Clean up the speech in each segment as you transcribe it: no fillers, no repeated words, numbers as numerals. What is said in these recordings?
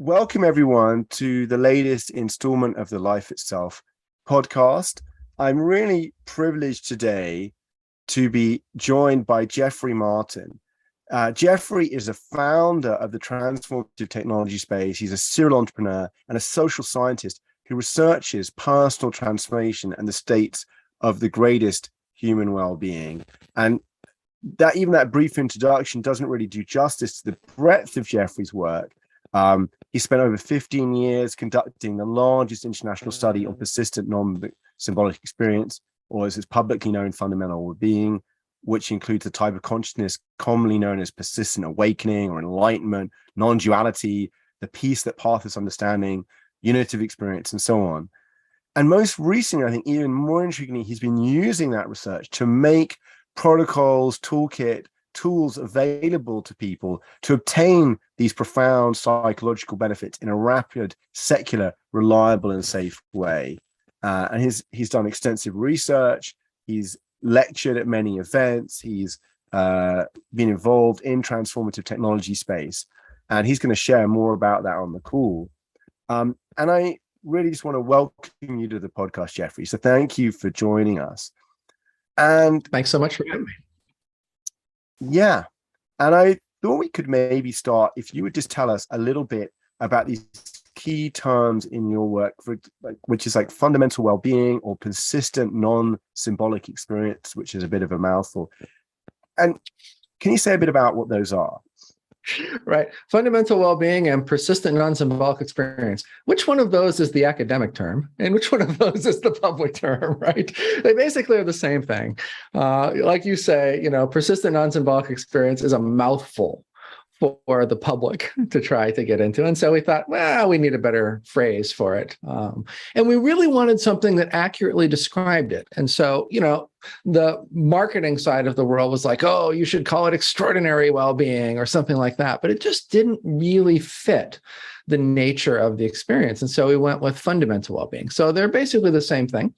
Welcome, everyone, to the latest installment of the Life Itself podcast. I'm really privileged today to be joined by Jeffery Martin. Jeffery is a founder of the Transformative Technology space. He's a serial entrepreneur and a social scientist who researches personal transformation and the states of the greatest human well-being. And that brief introduction doesn't really do justice to the breadth of Jeffery's work. He spent over 15 years conducting the largest international study on persistent non-symbolic experience, or as it's publicly known, fundamental wellbeing, which includes the type of consciousness commonly known as persistent awakening or enlightenment, non-duality, the peace that paths understanding, unitive experience, and so on. And most recently, I think even more intriguingly, he's been using that research to make protocols, toolkit, tools available to people to obtain these profound psychological benefits in a rapid, secular, reliable, and safe way. And he's done extensive research. He's lectured at many events. He's been involved in transformative technology space, and he's going to share more about that on the call. And I really just want to welcome you to the podcast, Jeffery. So thank you for joining us. And thanks so much for having me. Yeah. And I thought we could maybe start, if you would just tell us a little bit about these key terms in your work, which is like fundamental well-being or persistent non-symbolic experience, which is a bit of a mouthful. And can you say a bit about what those are? Right. Fundamental well-being and persistent non-symbolic experience. Which one of those is the academic term and which one of those is the public term, right? They basically are the same thing. Like you say, persistent non-symbolic experience is a mouthful for the public to try to get into. And so we thought, well, we need a better phrase for it. And we really wanted something that accurately described it. And so, the marketing side of the world was like, oh, you should call it extraordinary well-being or something like that. But it just didn't really fit the nature of the experience. And so we went with fundamental well-being. So they're basically the same thing.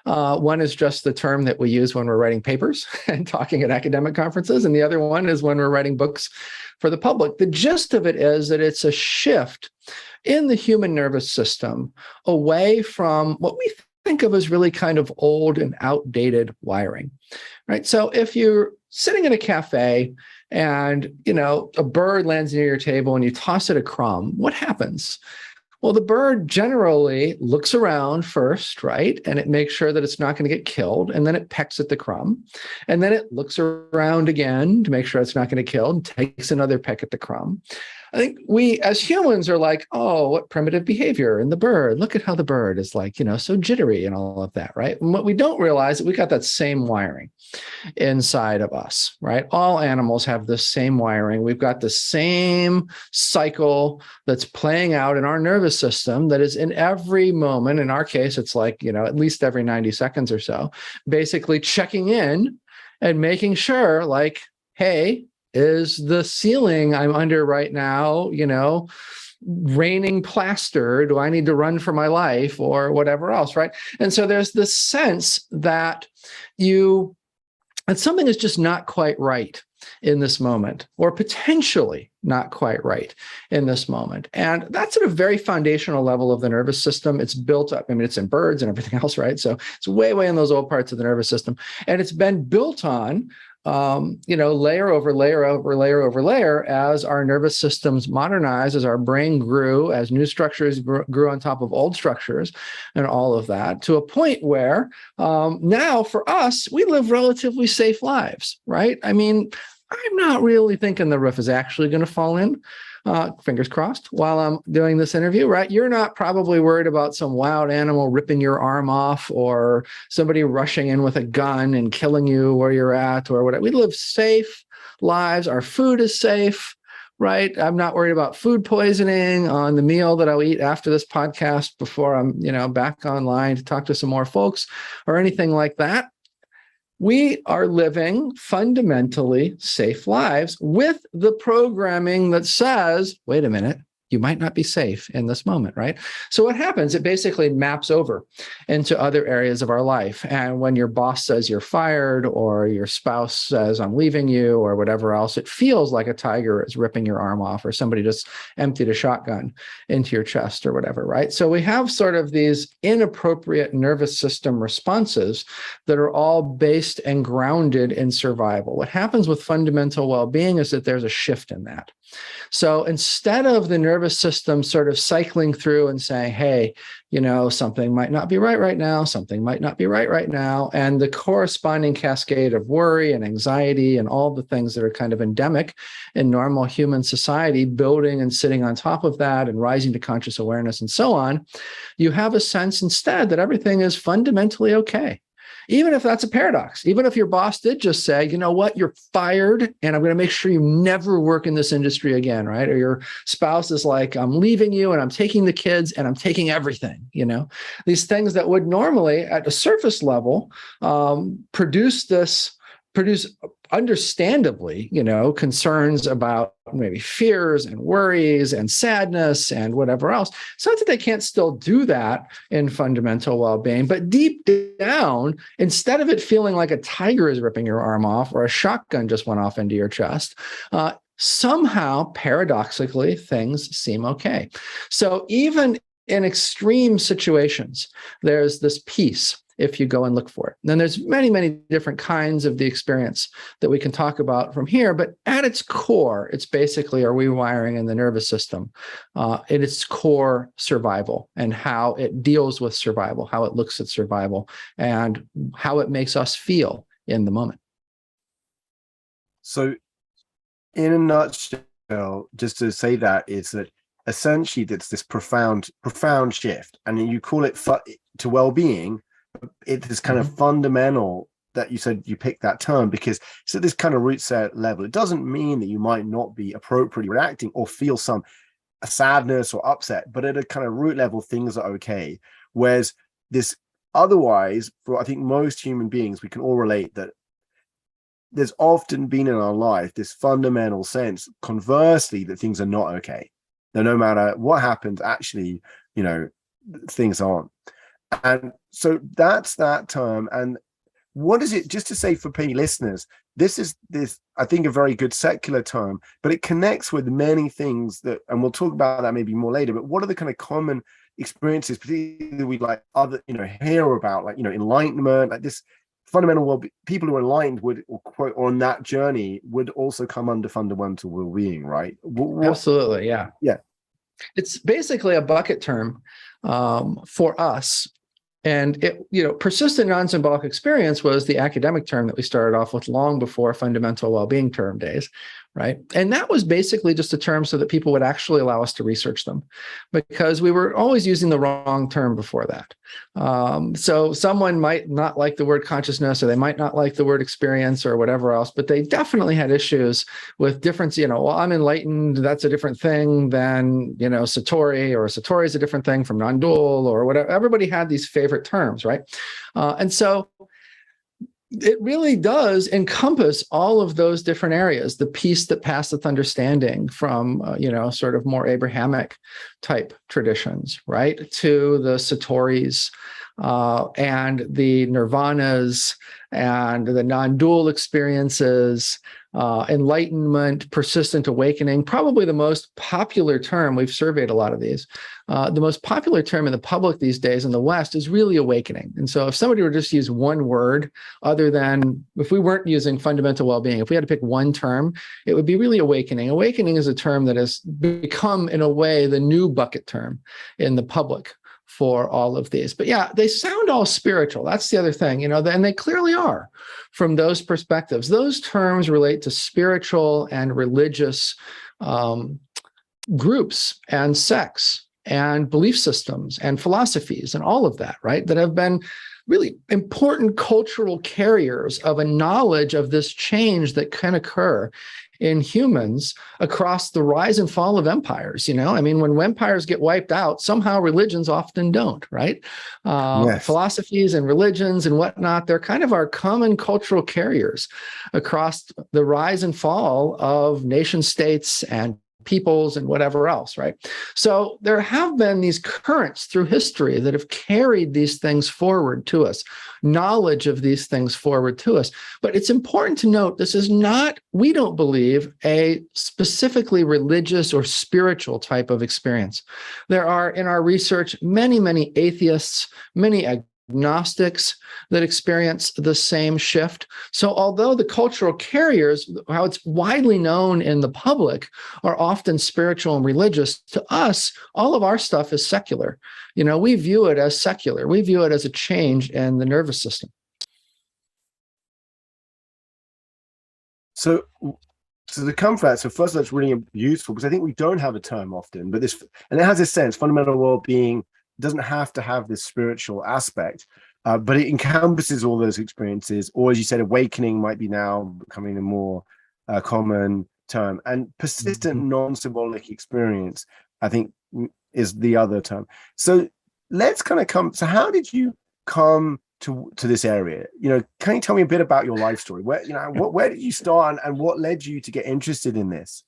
One is just the term that we use when we're writing papers and talking at academic conferences. And the other one is when we're writing books for the public. The gist of it is that it's a shift in the human nervous system away from what we think of as really kind of old and outdated wiring, right? So if you're sitting in a cafe and, a bird lands near your table and you toss it a crumb, what happens? Well, the bird generally looks around first, right? And it makes sure that it's not going to get killed. And then it pecks at the crumb. And then it looks around again to make sure it's not going to kill and takes another peck at the crumb. I think we as humans are like, oh, what primitive behavior in the bird. Look at how the bird is like, so jittery and all of that, right? And what we don't realize is we got that same wiring inside of us, right? All animals have the same wiring. We've got the same cycle that's playing out in our nervous system that is in every moment. In our case, it's like, at least every 90 seconds or so, basically checking in and making sure like, hey, is the ceiling I'm under right now, raining plaster? Do I need to run for my life or whatever else, right? And so there's this sense that something is just not quite right in this moment, or potentially not quite right in this moment. And that's at a very foundational level of the nervous system. It's built up. I mean, it's in birds and everything else, right? So it's way in those old parts of the nervous system. And it's been built on layer over layer over layer over layer as our nervous systems modernized, as our brain grew, as new structures grew on top of old structures and all of that, to a point where now for us, we live relatively safe lives, right? I mean, I'm not really thinking the roof is actually going to fall in. Fingers crossed, while I'm doing this interview, right? You're not probably worried about some wild animal ripping your arm off or somebody rushing in with a gun and killing you where you're at or whatever. We live safe lives. Our food is safe, right? I'm not worried about food poisoning on the meal that I'll eat after this podcast before I'm, back online to talk to some more folks or anything like that. We are living fundamentally safe lives with the programming that says, wait a minute, You might not be safe in this moment, right? So what happens, it basically maps over into other areas of our life. And when your boss says you're fired, or your spouse says I'm leaving you, or whatever else, it feels like a tiger is ripping your arm off, or somebody just emptied a shotgun into your chest or whatever, right? So we have sort of these inappropriate nervous system responses that are all based and grounded in survival. What happens with fundamental well-being is that there's a shift in that. So instead of the nervous system sort of cycling through and saying, hey, something might not be right now, something might not be right now, and the corresponding cascade of worry and anxiety and all the things that are kind of endemic in normal human society, building and sitting on top of that and rising to conscious awareness and so on, you have a sense instead that everything is fundamentally okay. Even if that's a paradox, even if your boss did just say, you know what, you're fired and I'm going to make sure you never work in this industry again, right? Or your spouse is like, I'm leaving you and I'm taking the kids and I'm taking everything, these things that would normally at a surface level produce understandably, concerns about maybe fears and worries and sadness and whatever else. It's not that they can't still do that in fundamental well-being, but deep down, instead of it feeling like a tiger is ripping your arm off or a shotgun just went off into your chest, somehow, paradoxically, things seem okay. So even in extreme situations, there's this peace if you go and look for it. And then there's many, many different kinds of the experience that we can talk about from here, but at its core, it's basically a rewiring in the nervous system, at its core survival and how it deals with survival, how it looks at survival, and how it makes us feel in the moment. So in a nutshell, just to say that, is that essentially it's this profound shift, and you call it to well-being. It is kind of fundamental that you said you picked that term, because it's at this kind of root set level. It doesn't mean that you might not be appropriately reacting or feel some sadness or upset, but at a kind of root level, things are okay. Whereas this otherwise, for I think most human beings, we can all relate that there's often been in our life this fundamental sense, conversely, that things are not okay. That no matter what happens, actually, things aren't. And so that's that term. And what is it, just to say for many listeners, this is I think, a very good secular term, but it connects with many things that, and we'll talk about that maybe more later, but what are the kind of common experiences, particularly we hear about, like, enlightenment, like this fundamental well, people who are enlightened would, or quote, on that journey would also come under fundamental well-being, right? Absolutely. Yeah. Yeah. It's basically a bucket term for us. And persistent non-symbolic experience was the academic term that we started off with long before fundamental well-being term days, right? And that was basically just a term so that people would actually allow us to research them, because we were always using the wrong term before that. So someone might not like the word consciousness, or they might not like the word experience or whatever else, but they definitely had issues with difference. Well, I'm enlightened, that's a different thing than, Satori, or Satori is a different thing from non-dual, or whatever. Everybody had these favorite terms, right? And so it really does encompass all of those different areas, the peace that passeth understanding from, sort of more Abrahamic type traditions, right, to the Satoris and the nirvanas and the non-dual experiences, enlightenment, persistent awakening. Probably the most popular term, we've surveyed a lot of these, the most popular term in the public these days in the West is really awakening. And so if somebody were to just use one word, other than, if we weren't using fundamental well-being, if we had to pick one term, it would be really awakening. Awakening is a term that has become, in a way, the new bucket term in the public for all of these. But yeah, they sound all spiritual. That's the other thing, and they clearly are from those perspectives. Those terms relate to spiritual and religious groups and sects and belief systems and philosophies and all of that, right? That have been really important cultural carriers of a knowledge of this change that can occur in humans across the rise and fall of empires. When empires get wiped out, somehow religions often don't, right? Yes. Philosophies and religions and whatnot, they're kind of our common cultural carriers across the rise and fall of nation states and peoples and whatever else, right? So there have been these currents through history that have carried these things forward to us, knowledge of these things forward to us. But it's important to note this is not, we don't believe, a specifically religious or spiritual type of experience. There are, in our research, many, many atheists, many agnostics that experience the same shift. So although the cultural carriers, how it's widely known in the public, are often spiritual and religious, to us, all of our stuff is secular. We view it as secular. We view it as a change in the nervous system. So to come for that, so first that's really useful, because I think we don't have a term often, but this, and it has a sense, fundamental well-being doesn't have to have this spiritual aspect, but it encompasses all those experiences, or as you said, awakening might be now becoming a more common term, and persistent non-symbolic experience, I think, is the other term. So let's kind of come, so how did you come to this area? Can you tell me a bit about your life story? Where did you start, and what led you to get interested in this?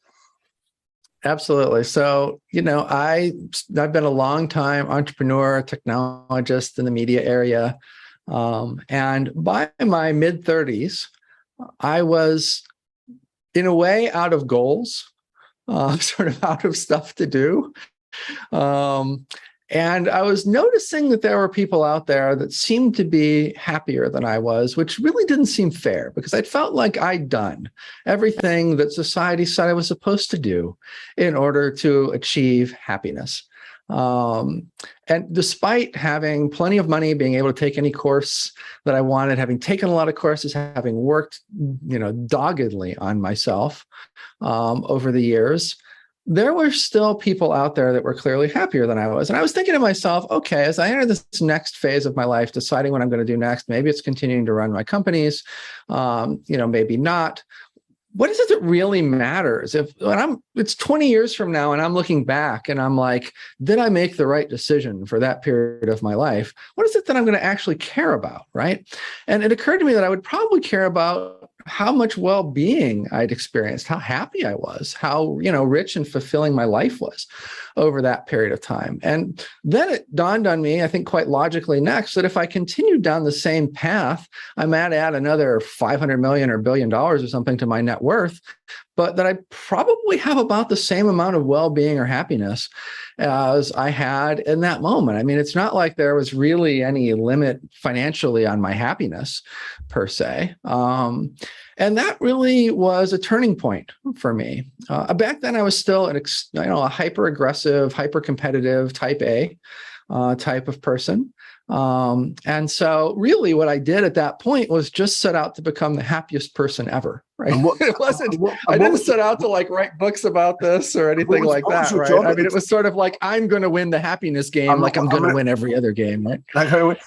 Absolutely. So, I've been a long time entrepreneur, technologist in the media area. And by my mid 30s, I was in a way out of goals, sort of out of stuff to do. And I was noticing that there were people out there that seemed to be happier than I was, which really didn't seem fair, because I felt like I'd done everything that society said I was supposed to do in order to achieve happiness. And despite having plenty of money, being able to take any course that I wanted, having taken a lot of courses, having worked, doggedly on myself over the years, there were still people out there that were clearly happier than I was. And I was thinking to myself, okay, as I enter this next phase of my life, deciding what I'm going to do next, maybe it's continuing to run my companies, maybe not. What is it that really matters? It's 20 years from now and I'm looking back and I'm like, did I make the right decision for that period of my life? What is it that I'm going to actually care about, right? And it occurred to me that I would probably care about how much well-being I'd experienced, how happy I was, how, rich and fulfilling my life was over that period of time. And then it dawned on me, I think quite logically next, that if I continued down the same path, I might add another 500 million or $1 billion or something to my net worth, but that I probably have about the same amount of well-being or happiness as I had in that moment. I mean, it's not like there was really any limit financially on my happiness per se. And that really was a turning point for me. Back then, I was still a hyper-aggressive, hyper-competitive type A type of person. And so really what I did at that point was just set out to become the happiest person ever, right? I didn't set out to write books about this or anything like that, right? I mean, it was sort of like, I'm going to win the happiness game, I'm going to win every other game, right? And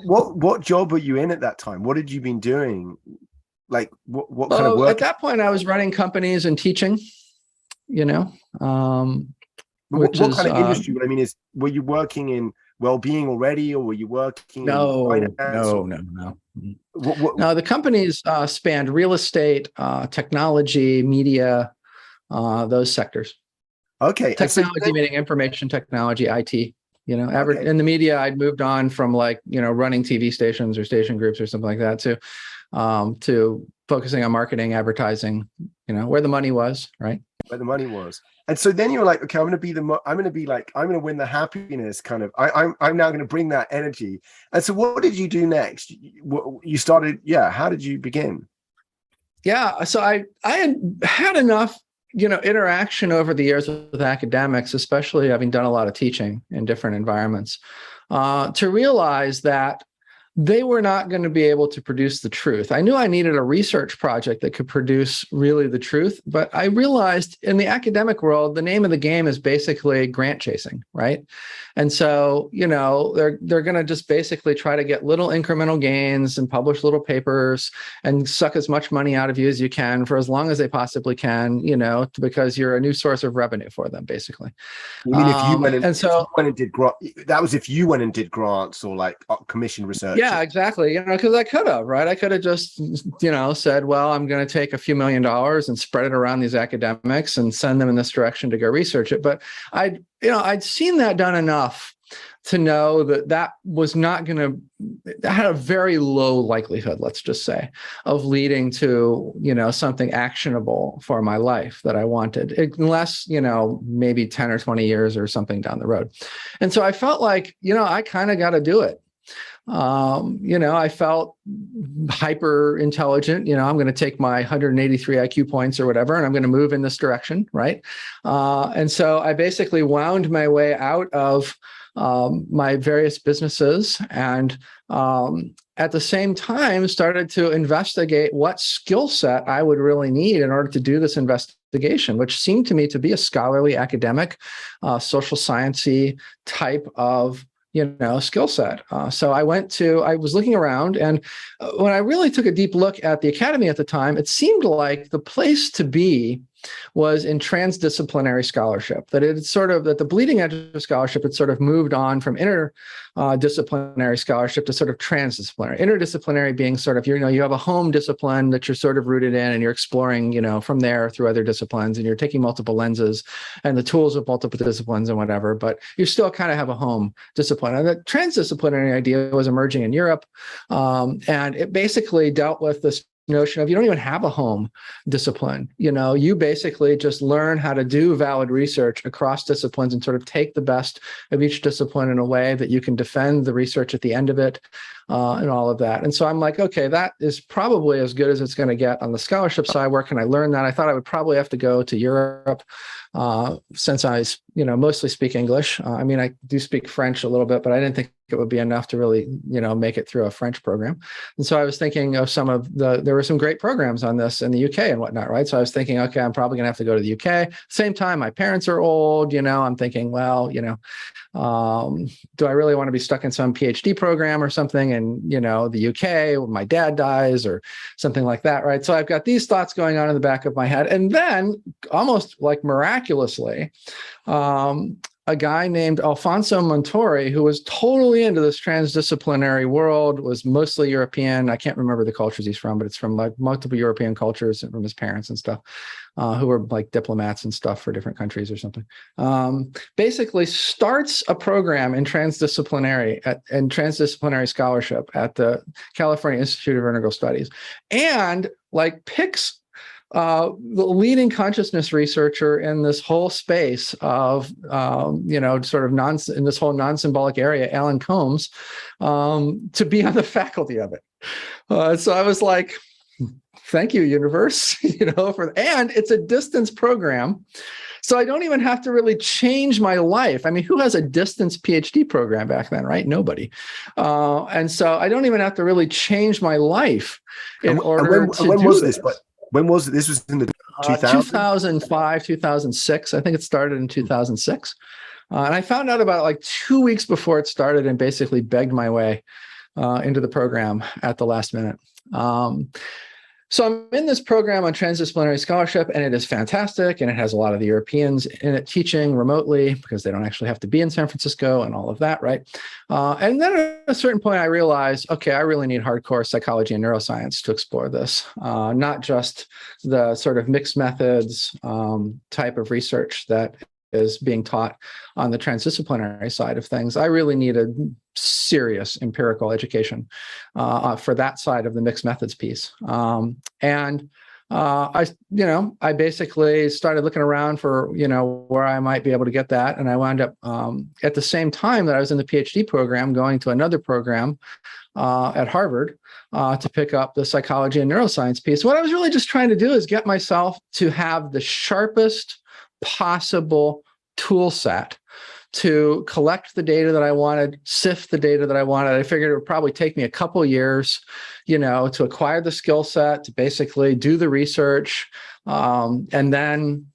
what job were you in at that time? What had you been doing? Like what kind of work? At that point, I was running companies and teaching, what kind of industry? I mean, were you working in well-being already, or were you working? No. No, the companies spanned real estate, technology, media, those sectors. Okay. Technology meaning information technology, IT. Okay. In the media, I'd moved on from running TV stations or station groups or something like that to focusing on marketing, advertising, where the money was, right? Where the money was. And so then you're like, okay, I'm going to win the happiness kind of, I'm now going to bring that energy. And so what did you do next? You started, how did you begin? Yeah. So I had enough, interaction over the years with academics, especially having done a lot of teaching in different environments, to realize that they were not going to be able to produce the truth. I knew I needed a research project that could produce really the truth, but I realized in the academic world, the name of the game is basically grant chasing, right? And so, they're going to just basically try to get little incremental gains and publish little papers and suck as much money out of you as you can for as long as they possibly can, because you're a new source of revenue for them, basically. You mean if you went and did grants or commissioned research? Yeah, exactly. Because I could have, right? I could have just, said, well, I'm going to take a few $1,000,000 and spread it around these academics and send them in this direction to go research it. But I'd seen that done enough to know that was not going to, that had a very low likelihood, let's just say, of leading to, something actionable for my life that I wanted, unless, maybe 10 or 20 years or something down the road. And so I felt like, I kind of got to do it. I felt hyper intelligent. I'm going to take my 183 IQ points or whatever, and I'm going to move in this direction, right? And so I basically wound my way out of my various businesses, and at the same time started to investigate what skill set I would really need in order to do this investigation, which seemed to me to be a scholarly, academic, social sciencey type of skill set. So I was looking around, and when I really took a deep look at the academy at the time, it seemed like the place to be was in transdisciplinary scholarship, that the bleeding edge of scholarship had sort of moved on from interdisciplinary scholarship to sort of transdisciplinary. Interdisciplinary being sort of, you have a home discipline that you're sort of rooted in, and you're exploring, from there through other disciplines, and you're taking multiple lenses and the tools of multiple disciplines and whatever, but you still kind of have a home discipline. And the transdisciplinary idea was emerging in Europe, and it basically dealt with this notion of you don't even have a home discipline. You basically just learn how to do valid research across disciplines and sort of take the best of each discipline in a way that you can defend the research at the end of it, and all of that. And so I'm like, okay, that is probably as good as it's going to get on the scholarship side. Where can I learn that? I thought I would probably have to go to Europe, since I, mostly speak English. I do speak French a little bit, but I didn't think it would be enough to really, make it through a French program. And so I was thinking of there were some great programs on this in the UK and whatnot, right? So I was thinking, okay, I'm probably going to have to go to the UK. Same time, my parents are old, I'm thinking, well, do I really want to be stuck in some PhD program or something in, the UK when my dad dies or something like that, right? So I've got these thoughts going on in the back of my head. And then almost like miraculously, a guy named Alfonso Montori, who was totally into this transdisciplinary world, was mostly European. I can't remember the cultures he's from, but it's from like multiple European cultures and from his parents and stuff, who were like diplomats and stuff for different countries or something. Basically starts a program in transdisciplinary scholarship at the California Institute of Integral Studies, and like picks the leading consciousness researcher in this whole space of, sort of in this whole non-symbolic area, Alan Combs, to be on the faculty of it. So I was like, thank you, universe, and it's a distance program. So I don't even have to really change my life. Who has a distance PhD program back then, right? Nobody. And so I don't even have to really change my life in order to do this. When was it? This was in the 2005, 2006. I think it started in 2006. And I found out about like 2 weeks before it started and basically begged my way into the program at the last minute. So I'm in this program on transdisciplinary scholarship, and it is fantastic. And it has a lot of the Europeans in it teaching remotely because they don't actually have to be in San Francisco and all of that, right? And then at a certain point, I realized, okay, I really need hardcore psychology and neuroscience to explore this, not just the sort of mixed methods type of research that is being taught on the transdisciplinary side of things. I really need a serious empirical education for that side of the mixed methods piece. I basically started looking around for, where I might be able to get that. And I wound up at the same time that I was in the PhD program, going to another program at Harvard to pick up the psychology and neuroscience piece. What I was really just trying to do is get myself to have the sharpest possible tool set to collect the data that I wanted, sift the data that I wanted. I figured it would probably take me a couple of years, to acquire the skill set, to basically do the research, and then,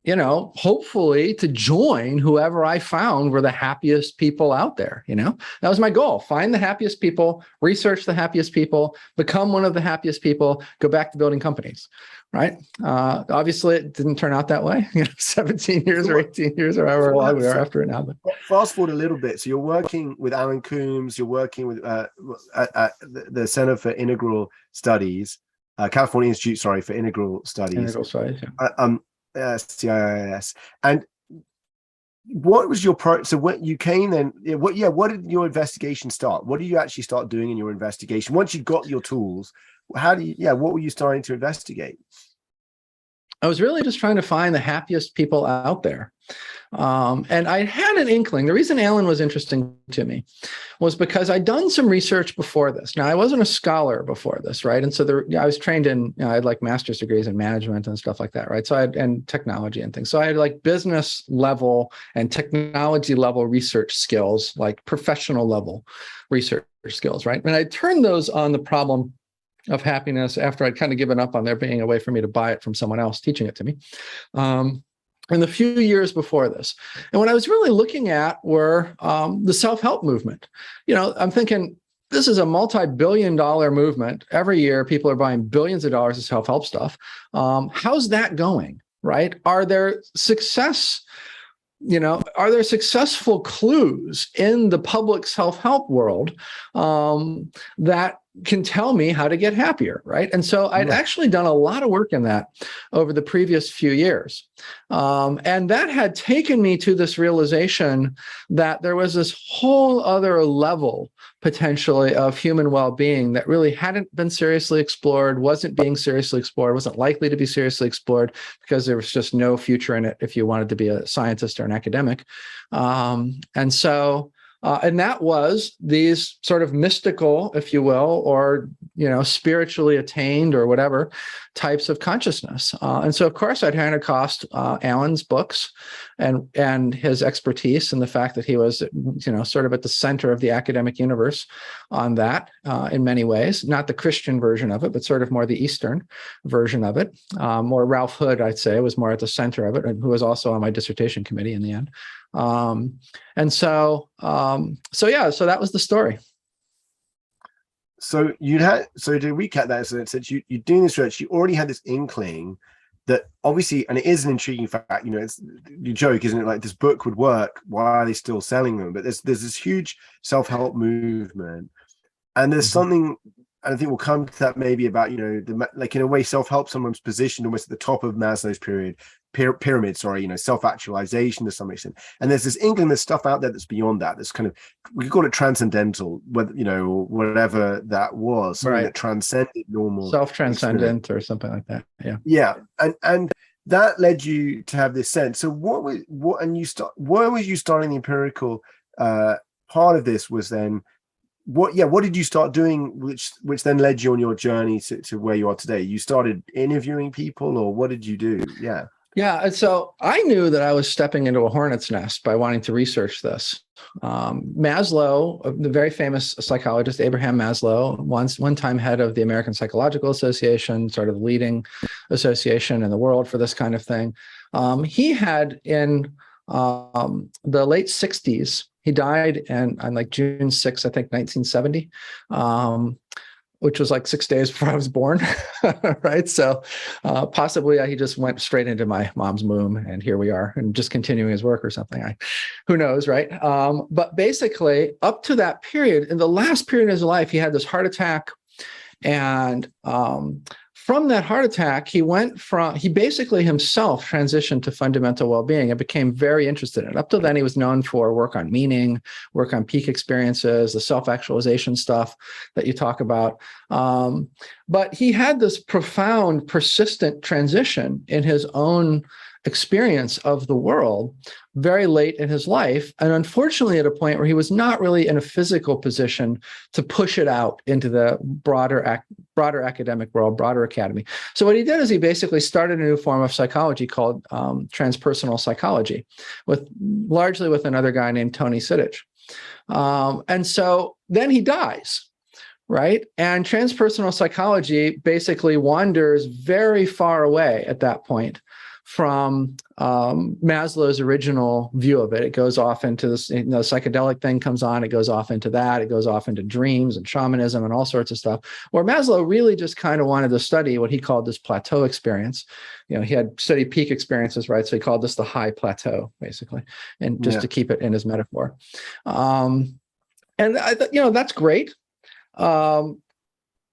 hopefully to join whoever I found were the happiest people out there. That was my goal. Find the happiest people, research the happiest people, become one of the happiest people, go back to building companies. Right. Obviously, it didn't turn out that way. 17 years or 18 years or however long we are after it now. But fast forward a little bit. So you're working with Alan Coombs. You're working with at the Center for Integral Studies, California Institute, for Integral Studies. Integral Studies. Yeah. CIIS. And what was your so when you came then? What did your investigation start? What did you actually start doing in your investigation once you got your tools? What were you starting to investigate? I was really just trying to find the happiest people out there. And I had an inkling. The reason Alan was interesting to me was because I'd done some research before this. Now, I wasn't a scholar before this, right? And so I was trained in, I had like master's degrees in management and stuff like that, right? So and technology and things. So I had like business level and technology level research skills, like professional level research skills, right? And I turned those on the problem of happiness after I'd kind of given up on there being a way for me to buy it from someone else teaching it to me. In the few years before this. And what I was really looking at were the self-help movement. I'm thinking, this is a multi-billion-dollar movement. Every year, people are buying billions of dollars of self-help stuff. How's that going, right? Are there successful clues in the public self-help world that can tell me how to get happier, right? And so I'd actually done a lot of work in that over the previous few years. And that had taken me to this realization that there was this whole other level, potentially, of human well-being that really hadn't been seriously explored, wasn't being seriously explored, wasn't likely to be seriously explored because there was just no future in it if you wanted to be a scientist or an academic. And that was these sort of mystical, if you will, or, spiritually attained or whatever types of consciousness. And so, of course, I'd ran across Alan's books and his expertise and the fact that he was, sort of at the center of the academic universe on that in many ways, not the Christian version of it, but sort of more the Eastern version of it. More Ralph Hood, I'd say, was more at the center of it, and who was also on my dissertation committee in the end. So that was the story. So to recap that, so it said you're doing this research, you already had this inkling that obviously, and it is an intriguing fact, it's you joke, isn't it? Like, this book would work. Why are they still selling them? But there's this huge self-help movement, and there's something, and I think we'll come to that maybe about, like, in a way, self-help sometimes positioned almost at the top of Maslow's pyramid, self-actualization to some extent. And there's this inkling, there's stuff out there that's beyond that. That's kind of, we could call it transcendental, or whatever that was, something that transcended normal, self-transcendent or something like that. Yeah. And that led you to have this sense. So where was you starting the empirical part of this was then? What did you start doing, which then led you on your journey to where you are today? You started interviewing people, or what did you do? Yeah. And so I knew that I was stepping into a hornet's nest by wanting to research this. Maslow, the very famous psychologist, Abraham Maslow, one time head of the American Psychological Association, sort of the leading association in the world for this kind of thing. He had in the late 60s, he died on like June 6th, I think, 1970, which was like 6 days before I was born, right? So possibly he just went straight into my mom's womb, and here we are, and just continuing his work or something. Who knows, right? But basically, up to that period, in the last period of his life, he had this heart attack, and from that heart attack, he basically himself transitioned to fundamental well-being and became very interested in it. Up till then, he was known for work on meaning, work on peak experiences, the self-actualization stuff that you talk about. But he had this profound, persistent transition in his own experience of the world very late in his life, and unfortunately at a point where he was not really in a physical position to push it out into the broader academic world, broader academy. So what he did is he basically started a new form of psychology called transpersonal psychology, largely with another guy named Tony Sidich. And so then he dies. Right. And transpersonal psychology basically wanders very far away at that point from Maslow's original view of it. It goes off into this, psychedelic thing comes on, it goes off into that, it goes off into dreams and shamanism and all sorts of stuff, where Maslow really just kind of wanted to study what he called this plateau experience. He had studied peak experiences, right? So he called this the high plateau, basically, and just to keep it in his metaphor. And that's great.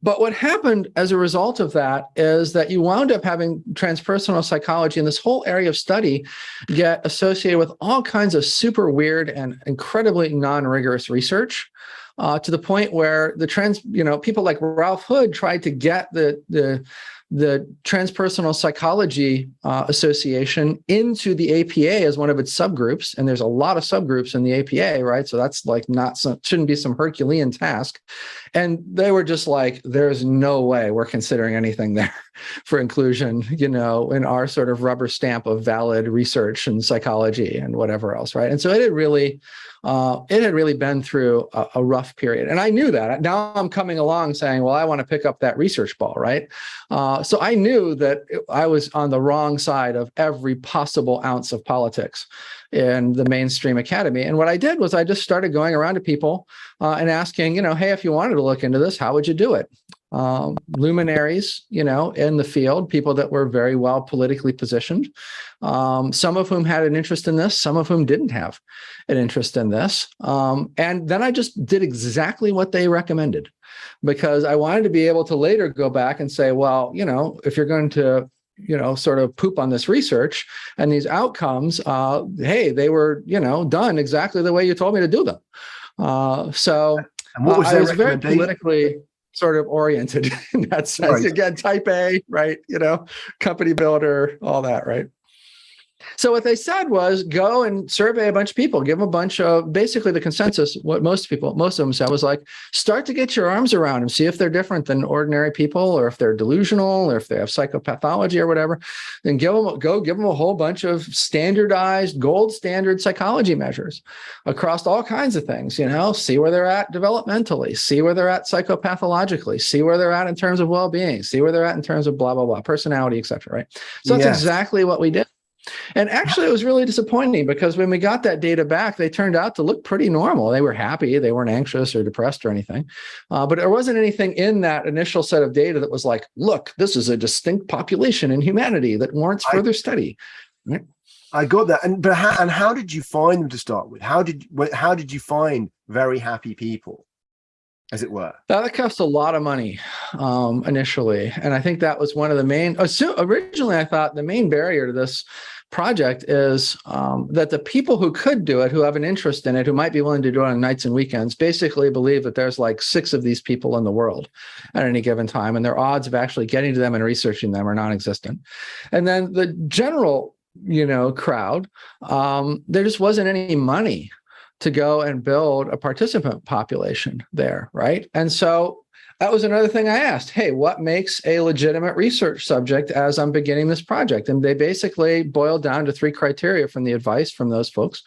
But what happened as a result of that is that you wound up having transpersonal psychology and this whole area of study get associated with all kinds of super weird and incredibly non-rigorous research, to the point where people like Ralph Hood tried to get the Transpersonal Psychology Association into the APA as one of its subgroups. And there's a lot of subgroups in the APA, right? So that's like shouldn't be some Herculean task. And they were just like, there's no way we're considering anything there for inclusion, in our sort of rubber stamp of valid research and psychology and whatever else, right? And so it had really been through a rough period. And I knew that. Now I'm coming along saying, well, I want to pick up that research ball, right? So I knew that I was on the wrong side of every possible ounce of politics in the mainstream academy. And what I did was I just started going around to people and asking, hey, if you wanted to look into this, how would you do it? Luminaries, in the field, people that were very well politically positioned, some of whom had an interest in this, some of whom didn't have an interest in this. And then I just did exactly what they recommended, because I wanted to be able to later go back and say, well, if you're going to sort of poop on this research and these outcomes, hey, they were, done exactly the way you told me to do them. So and what was I was very politically sort of oriented in that sense. Right. Again, type A, right? Company builder, all that, right? So what they said was go and survey a bunch of people, give them a bunch of, basically the consensus, what most of them said was like, start to get your arms around them, see if they're different than ordinary people, or if they're delusional, or if they have psychopathology or whatever, then give them a whole bunch of standardized, gold standard psychology measures across all kinds of things, see where they're at developmentally, see where they're at psychopathologically, see where they're at in terms of well-being, see where they're at in terms of blah, blah, blah, personality, et cetera, right? So that's exactly what we did. And actually, it was really disappointing, because when we got that data back, they turned out to look pretty normal. They were happy. They weren't anxious or depressed or anything. But there wasn't anything in that initial set of data that was like, look, this is a distinct population in humanity that warrants further study. Right? I got that. And how did you find them to start with? How did you find very happy people, as it were? That cost a lot of money initially. And I think that was one of the main, originally I thought the main barrier to this project is that the people who could do it, who have an interest in it, who might be willing to do it on nights and weekends, basically believe that there's like 6 of these people in the world at any given time, and their odds of actually getting to them and researching them are non-existent. And then the general, crowd, there just wasn't any money to go and build a participant population there, right? And so that was another thing I asked. Hey, what makes a legitimate research subject as I'm beginning this project? And they basically boiled down to 3 criteria from the advice from those folks,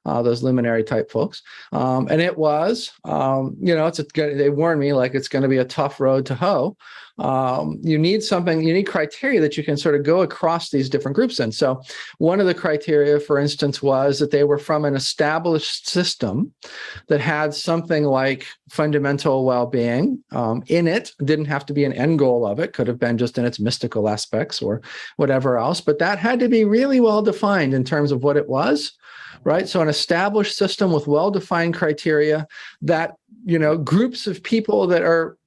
those luminary type folks. And it was, they warned me like it's going to be a tough road to hoe. You need criteria that you can sort of go across these different groups in. So one of the criteria, for instance, was that they were from an established system that had something like fundamental well-being in it. Didn't have to be an end goal of it, could have been just in its mystical aspects or whatever else, but that had to be really well defined in terms of what it was, right? So an established system with well-defined criteria that, groups of people that are,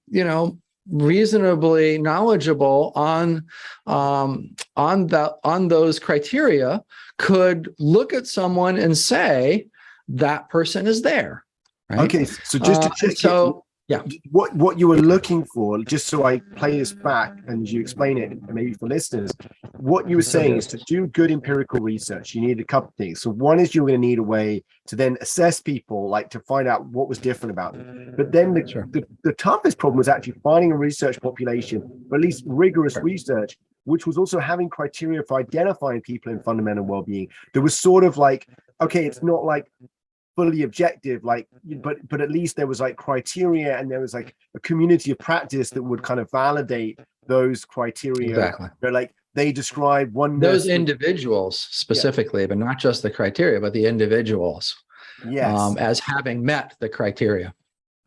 reasonably knowledgeable on those criteria could look at someone and say that person is there. Right? Okay, so just to check, yeah, what you were looking for, just so I play this back and you explain it, maybe for listeners, what you were saying is to do good empirical research, you need a couple of things. So one is you're going to need a way to then assess people, like to find out what was different about them. But then the toughest problem was actually finding a research population, or at least rigorous research, which was also having criteria for identifying people in fundamental well-being. There was sort of like, okay, it's not like fully objective, but at least there was like criteria, and there was like a community of practice that would kind of validate those criteria. Exactly. they describe oneness. Those individuals specifically, but not just the criteria, but the individuals as having met the criteria.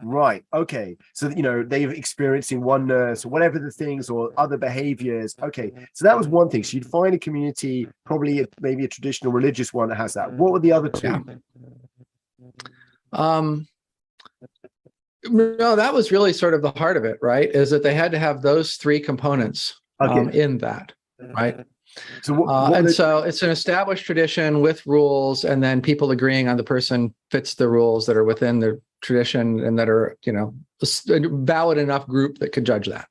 Right. Okay. So, they've experiencing oneness or whatever the things or other behaviors. Okay. So that was one thing. So you'd find a community, probably maybe a traditional religious one that has that. What were the other two? No, that was really sort of the heart of it, right? Is that they had to have those three components in that, right? So so it's an established tradition with rules, and then people agreeing on the person fits the rules that are within the tradition and that are, a valid enough group that could judge that.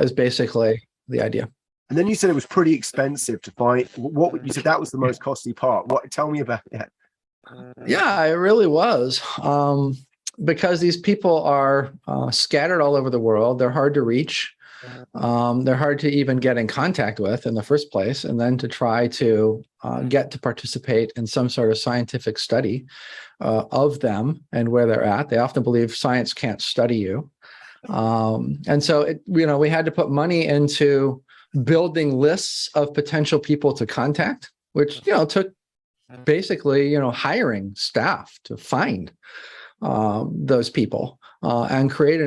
Is basically the idea. And then you said it was pretty expensive to find. What you said that was the most costly part. Tell me about that. Yeah, it really was. Because these people are scattered all over the world. They're hard to reach. They're hard to even get in contact with in the first place, and then to try to get to participate in some sort of scientific study of them and where they're at. They often believe science can't study you. And so, we had to put money into building lists of potential people to contact, which, took basically, hiring staff to find those people and create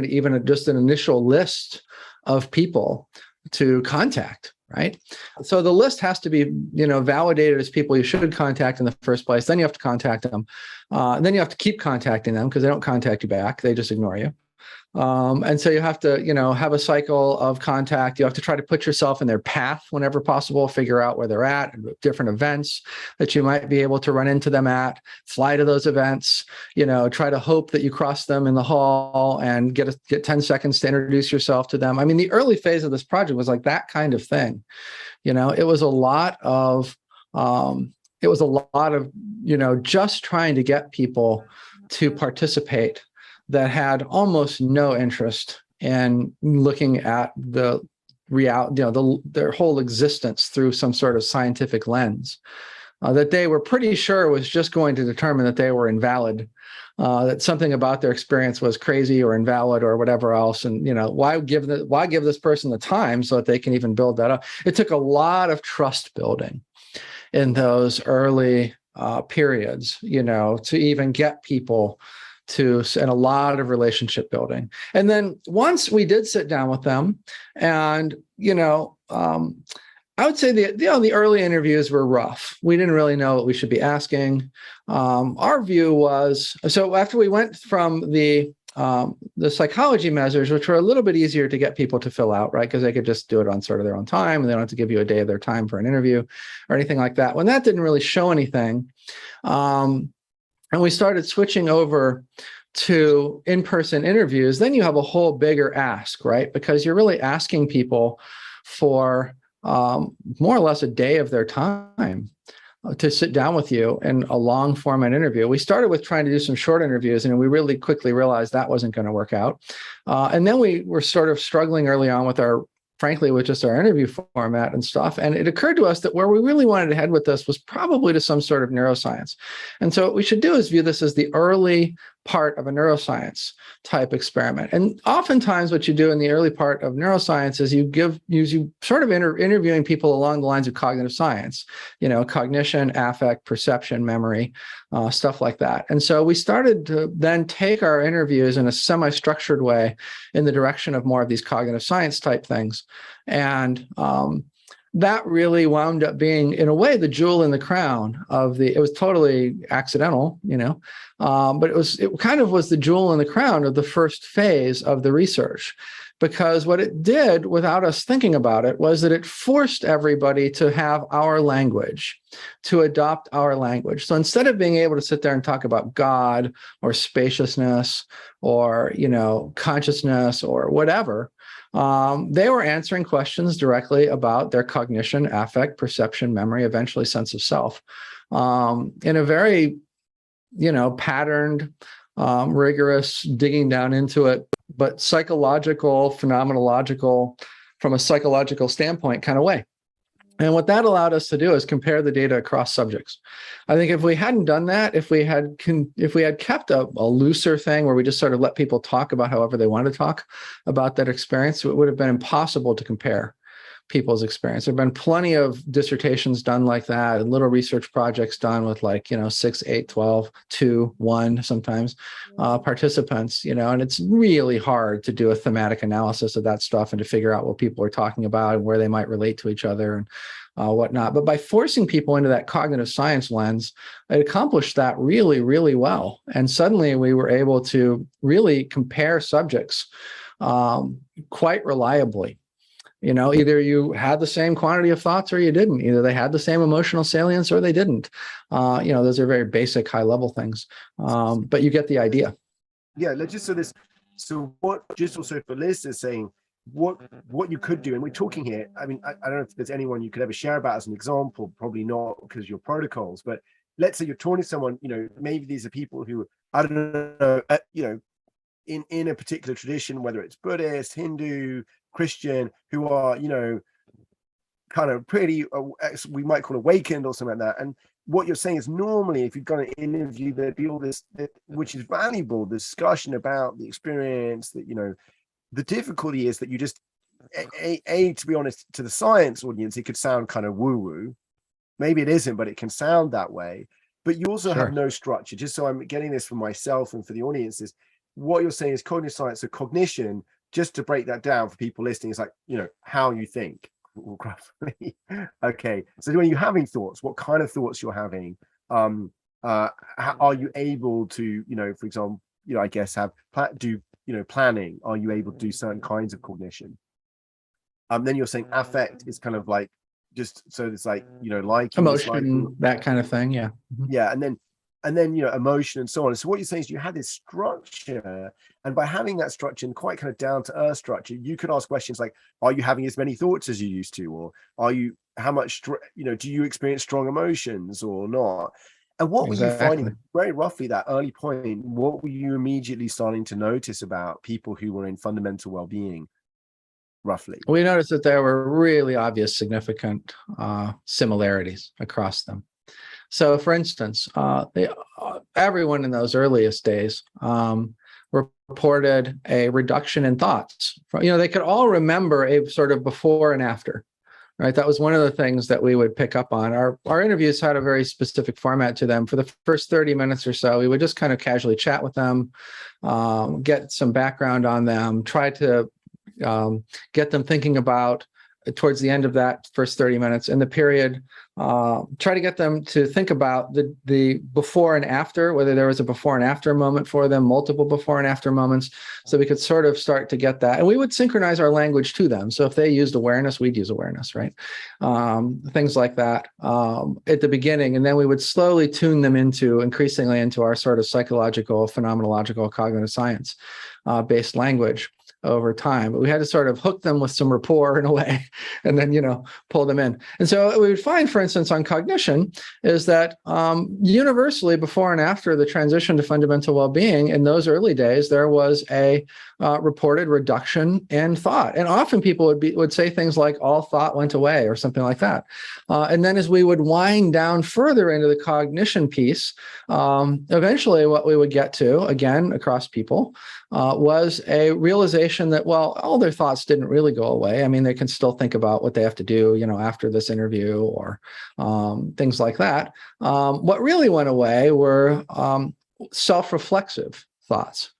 just an initial list of people to contact, right? So the list has to be, validated as people you should contact in the first place. Then you have to contact them. Then you have to keep contacting them because they don't contact you back. They just ignore you. And so you have to, have a cycle of contact. You have to try to put yourself in their path whenever possible, figure out where they're at, different events that you might be able to run into them at, fly to those events, try to hope that you cross them in the hall and get 10 seconds to introduce yourself to them. I mean, the early phase of this project was like that kind of thing. It was a lot of, just trying to get people to participate that had almost no interest in looking at the reality, their whole existence through some sort of scientific lens, that they were pretty sure was just going to determine that they were invalid, that something about their experience was crazy or invalid or whatever else. And, why give this person the time so that they can even build that up? It took a lot of trust building in those early periods, to even get people and a lot of relationship building. And then once we did sit down with them, and I would say the early interviews were rough. We didn't really know what we should be asking. Our view was, so after we went from the psychology measures, which were a little bit easier to get people to fill out, right? Because they could just do it on sort of their own time, and they don't have to give you a day of their time for an interview or anything like that. When that didn't really show anything, and we started switching over to in-person interviews, then you have a whole bigger ask, right? Because you're really asking people for more or less a day of their time to sit down with you in a long format interview. We started with trying to do some short interviews, and we really quickly realized that wasn't going to work out. And then we were sort of struggling early on with with just our interview format and stuff. And it occurred to us that where we really wanted to head with this was probably to some sort of neuroscience. And so what we should do is view this as the early part of a neuroscience type experiment. And oftentimes what you do in the early part of neuroscience is you sort of interviewing people along the lines of cognitive science, cognition, affect, perception, memory, stuff like that. And so we started to then take our interviews in a semi-structured way in the direction of more of these cognitive science type things. And that really wound up being, in a way, the jewel in the crown of it was totally accidental, but it kind of was the jewel in the crown of the first phase of the research, because what it did without us thinking about it was that it forced everybody to have our language, to adopt our language. So instead of being able to sit there and talk about God or spaciousness or, consciousness or whatever, they were answering questions directly about their cognition, affect, perception, memory, eventually sense of self, in a very, patterned, rigorous, digging down into it, but psychological, phenomenological, from a psychological standpoint kind of way. And what that allowed us to do is compare the data across subjects. I think if we hadn't done that, if we had kept a looser thing where we just sort of let people talk about however they wanted to talk about that experience, it would have been impossible to compare, people's experience. There have been plenty of dissertations done like that, and little research projects done with 6, 8, 12, 2, 1 sometimes participants, and it's really hard to do a thematic analysis of that stuff and to figure out what people are talking about and where they might relate to each other and whatnot. But by forcing people into that cognitive science lens, it accomplished that really, really well. And suddenly we were able to really compare subjects quite reliably. Either you had the same quantity of thoughts or you didn't. Either they had the same emotional salience or they didn't. Those are very basic, high-level things, but you get the idea. Yeah, let's just so what? Just also for listeners saying what you could do, and we're talking here. I mean, I don't know if there's anyone you could ever share about as an example. Probably not, because your protocols. But let's say you're talking to someone. Maybe these are people who I don't know. In a particular tradition, whether it's Buddhist, Hindu, Christian, who are, kind of pretty, we might call awakened or something like that. And what you're saying is normally if you've got an interview, there'd be all this, which is valuable, discussion about the experience that, the difficulty is that you just, to be honest, to the science audience, it could sound kind of woo-woo. Maybe it isn't, but it can sound that way. But you also have no structure. Just so I'm getting this for myself and for the audiences, what you're saying is cognitive science. So cognition, just to break that down for people listening, is like, how you think. Okay. So when you're having thoughts, what kind of thoughts you're having? How are you able to, for example, I guess planning? Are you able to do certain kinds of cognition? Then you're saying affect is kind of like just so it's like, like emotion, that kind of thing. Yeah. Mm-hmm. Yeah. And then emotion and so on. So what you're saying is you had this structure, and by having that structure and quite kind of down to earth structure, you could ask questions like, are you having as many thoughts as you used to, or how much do you experience strong emotions or not? And what were you finding, very roughly, that early point, what were you immediately starting to notice about people who were in fundamental well-being, roughly? We noticed that there were really obvious, significant similarities across them. So, for instance, everyone in those earliest days reported a reduction in thoughts. They could all remember a sort of before and after, right? That was one of the things that we would pick up on. Our interviews had a very specific format to them. For the first 30 minutes or so, we would just kind of casually chat with them, get some background on them, try to get them thinking about, towards the end of that first 30 minutes in the period, try to get them to think about the before and after, whether there was a before and after moment for them, multiple before and after moments, so we could sort of start to get that. And we would synchronize our language to them. So if they used awareness, we'd use awareness, right? Things like that at the beginning. And then we would slowly tune them increasingly into our sort of psychological, phenomenological, cognitive science based language over time. But we had to sort of hook them with some rapport in a way, and then, pull them in. And so what we would find, for instance, on cognition is that universally before and after the transition to fundamental well-being, in those early days, there was a reported reduction in thought. And often people would say things like, all thought went away, or something like that. And then as we would wind down further into the cognition piece, eventually what we would get to, again, across people, was a realization that, well, all their thoughts didn't really go away. I mean, they can still think about what they have to do, after this interview, or things like that. What really went away were self-reflexive thoughts,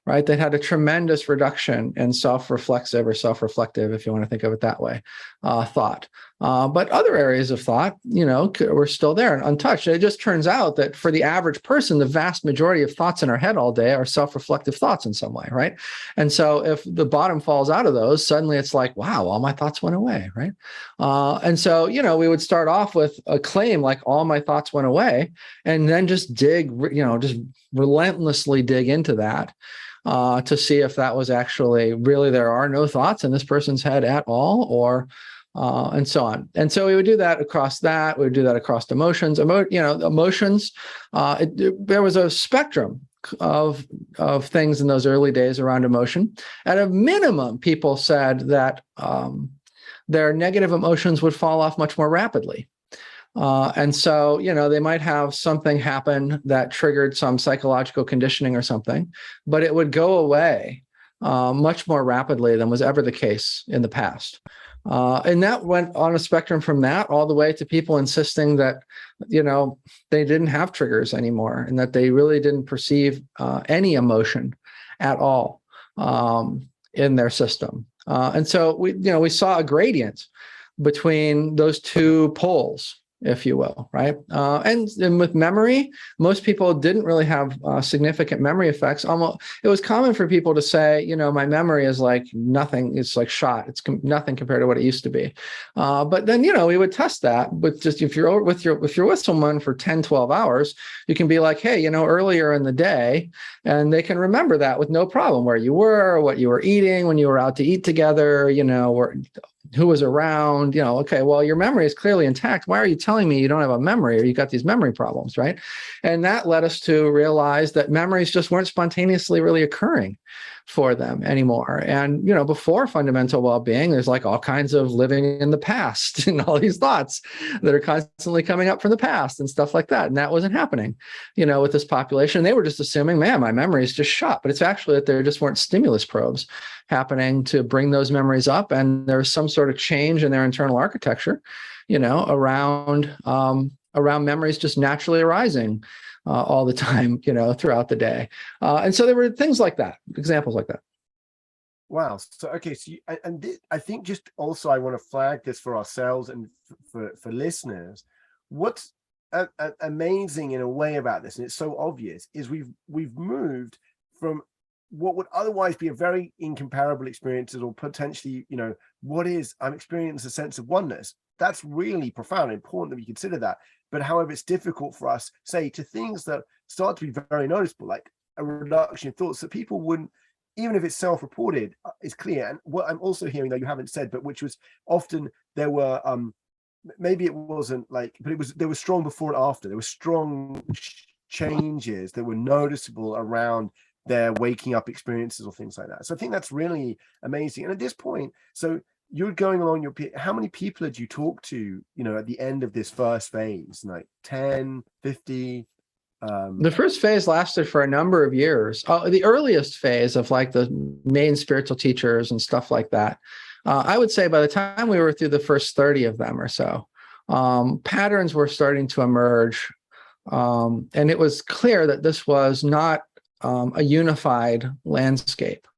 right? That had a tremendous reduction in self-reflexive, or self-reflective, if you want to think of it that way, thought. But other areas of thought, were still there and untouched. And it just turns out that for the average person, the vast majority of thoughts in our head all day are self-reflective thoughts in some way, right? And so if the bottom falls out of those, suddenly it's like, wow, all my thoughts went away, right? And so, we would start off with a claim like all my thoughts went away, and then just just relentlessly dig into that. To see if that was actually really, there are no thoughts in this person's head at all, or and so on. And so we would do that across that. We would do that across emotions. Emotions. There was a spectrum of things in those early days around emotion. At a minimum, people said that their negative emotions would fall off much more rapidly. And so, they might have something happen that triggered some psychological conditioning or something, but it would go away much more rapidly than was ever the case in the past. And that went on a spectrum from that all the way to people insisting that, they didn't have triggers anymore and that they really didn't perceive any emotion at all in their system. And so we saw a gradient between those two poles, if you will, right? And with memory, most people didn't really have significant memory effects. Almost, it was common for people to say, my memory is like nothing. It's like shot. It's nothing compared to what it used to be. But then, we would test that with just if you're with someone for 10, 12 hours, you can be like, hey, earlier in the day, and they can remember that with no problem, where you were, what you were eating, when you were out to eat together, who was around, okay, well, your memory is clearly intact. Why are you telling me you don't have a memory or you got these memory problems, right? And that led us to realize that memories just weren't spontaneously really occurring for them anymore. And, before fundamental well-being, there's like all kinds of living in the past and all these thoughts that are constantly coming up from the past and stuff like that. And that wasn't happening, with this population. They were just assuming, man, my memory is just shot. But it's actually that there just weren't stimulus probes happening to bring those memories up. And there was some sort of change in their internal architecture, around memories just naturally arising all the time, throughout the day. And so there were things like that, examples like that. Wow. So, okay. So, I think just also I want to flag this for ourselves and for listeners. What's amazing in a way about this, and it's so obvious, is we've moved from what would otherwise be a very incomparable experiences, or potentially, I'm experiencing a sense of oneness. That's really profound and important that we consider that. But however, it's difficult for us, say, to things that start to be very noticeable, like a reduction in thoughts that people wouldn't, even if it's self-reported, is clear. And what I'm also hearing, though you haven't said, but which was often there were, maybe it wasn't like, but there was strong before and after. There were strong changes that were noticeable around their waking up experiences or things like that. So I think that's really amazing. And at this point, so you're going along how many people did you talk to, at the end of this first phase? Like 10, 50? The first phase lasted for a number of years. The earliest phase of like the main spiritual teachers and stuff like that, I would say by the time we were through the first 30 of them or so, patterns were starting to emerge. And it was clear that this was not a unified landscape,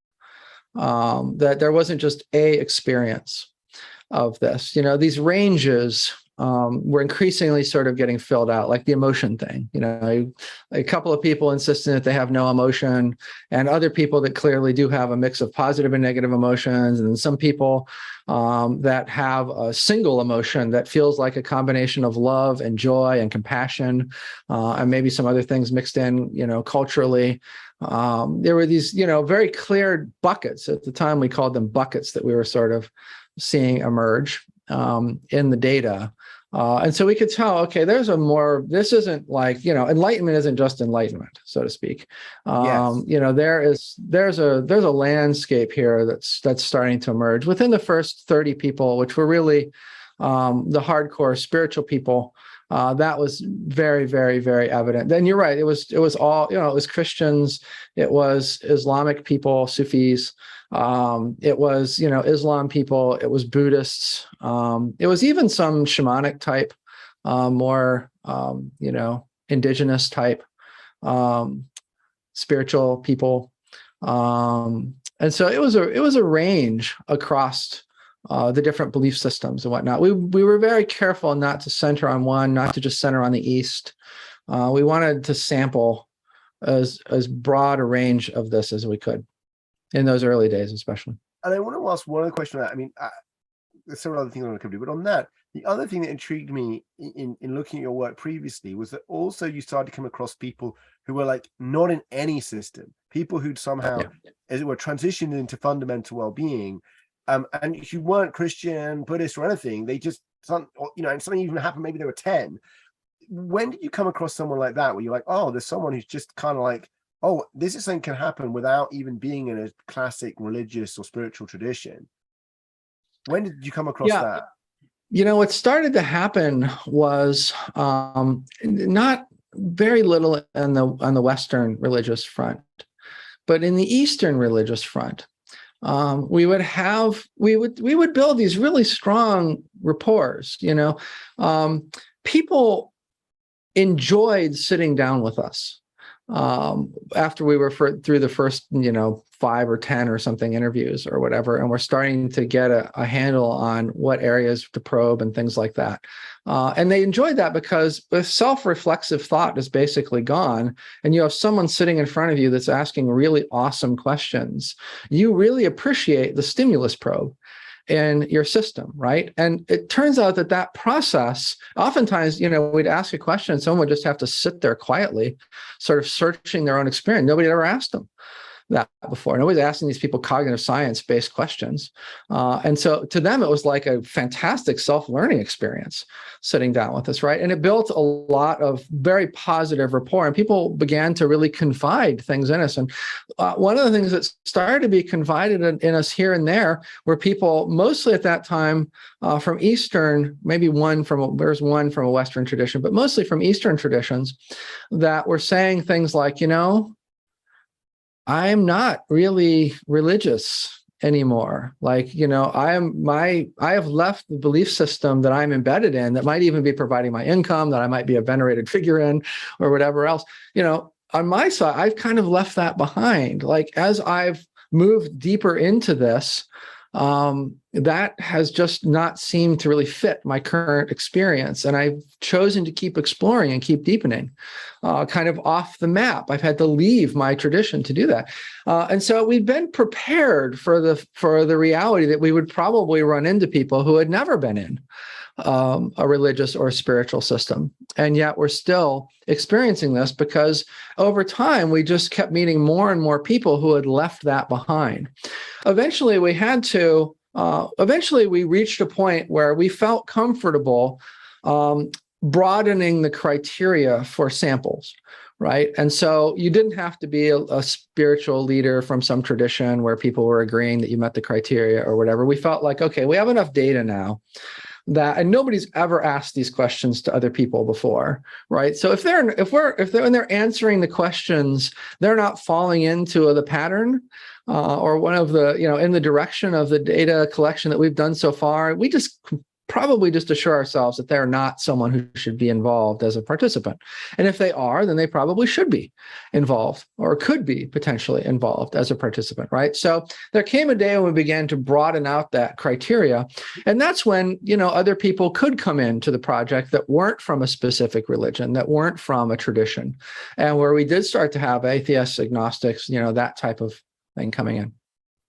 that there wasn't just a experience of this. These ranges were increasingly sort of getting filled out, like the emotion thing. A couple of people insisting that they have no emotion, and other people that clearly do have a mix of positive and negative emotions, and some people that have a single emotion that feels like a combination of love and joy and compassion, and maybe some other things mixed in, culturally. There were these, very clear buckets. At the time, we called them buckets that we were sort of seeing emerge in the data. And so we could tell, okay, this isn't like, enlightenment isn't just enlightenment, so to speak. Yes. There's a landscape here that's starting to emerge within the first 30 people, which were really the hardcore spiritual people. That was very, very, very evident. Then you're right. It was all, it was Christians, it was Islamic people, Sufis, it was, Islam people, it was Buddhists, it was even some shamanic type, more, indigenous type, spiritual people. And so it was a range across the different belief systems and whatnot. We were very careful not to center on one, not to just center on the East. We wanted to sample as broad a range of this as we could in those early days, especially. And I want to ask one other question on that. I mean, there's several other things I want to come to, but on that, the other thing that intrigued me in looking at your work previously was that also you started to come across people who were like not in any system, people who'd somehow, as it were, transitioned into fundamental well-being. And who weren't Christian, Buddhist, or anything. They just, and something even happened, maybe they were 10. When did you come across someone like that, where you're like, oh, there's someone who's just kind of like, oh, this is something can happen without even being in a classic religious or spiritual tradition? When did you come across that? What started to happen was not very little on the Western religious front, but in the Eastern religious front. we would build these really strong rapports. People enjoyed sitting down with us after we were through the first 5 or 10 or something interviews or whatever, and we're starting to get a handle on what areas to probe and things like that. And they enjoyed that because the self-reflexive thought is basically gone, and you have someone sitting in front of you that's asking really awesome questions. You really appreciate the stimulus probe in your system, right? And it turns out that process, oftentimes, we'd ask a question and someone would just have to sit there quietly, sort of searching their own experience. Nobody had ever asked them that before. Nobody's asking these people cognitive science-based questions. And so to them, it was like a fantastic self-learning experience sitting down with us, right? And it built a lot of very positive rapport, and people began to really confide things in us. And one of the things that started to be confided in us here and there were people, mostly at that time from Eastern, there's one from a Western tradition, but mostly from Eastern traditions, that were saying things like, I'm not really religious anymore. Like, I have left the belief system that I'm embedded in that might even be providing my income, that I might be a venerated figure in, or whatever else. On my side, I've kind of left that behind. Like, as I've moved deeper into this, that has just not seemed to really fit my current experience. And I've chosen to keep exploring and keep deepening, kind of off the map. I've had to leave my tradition to do that. And so we've been prepared for the reality that we would probably run into people who had never been in a religious or spiritual system. And yet we're still experiencing this because over time, we just kept meeting more and more people who had left that behind. Eventually, we reached a point where we felt comfortable broadening the criteria for samples, right? And so you didn't have to be a spiritual leader from some tradition where people were agreeing that you met the criteria or whatever. We felt like, okay, we have enough data now and nobody's ever asked these questions to other people before, right? So when they're answering the questions, they're not falling into the pattern or one of the, in the direction of the data collection that we've done so far. We just probably just assure ourselves that they're not someone who should be involved as a participant. And if they are, then they probably should be involved or could be potentially involved as a participant, right? So there came a day when we began to broaden out that criteria. And that's when, other people could come into the project that weren't from a specific religion, that weren't from a tradition, and where we did start to have atheists, agnostics, that type of thing coming in.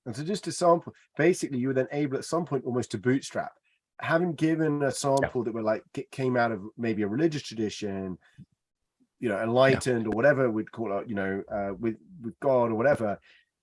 And so just to sample, basically you were then able at some point almost to bootstrap, having given a sample that were like came out of maybe a religious tradition, enlightened or whatever we'd call it, with God or whatever.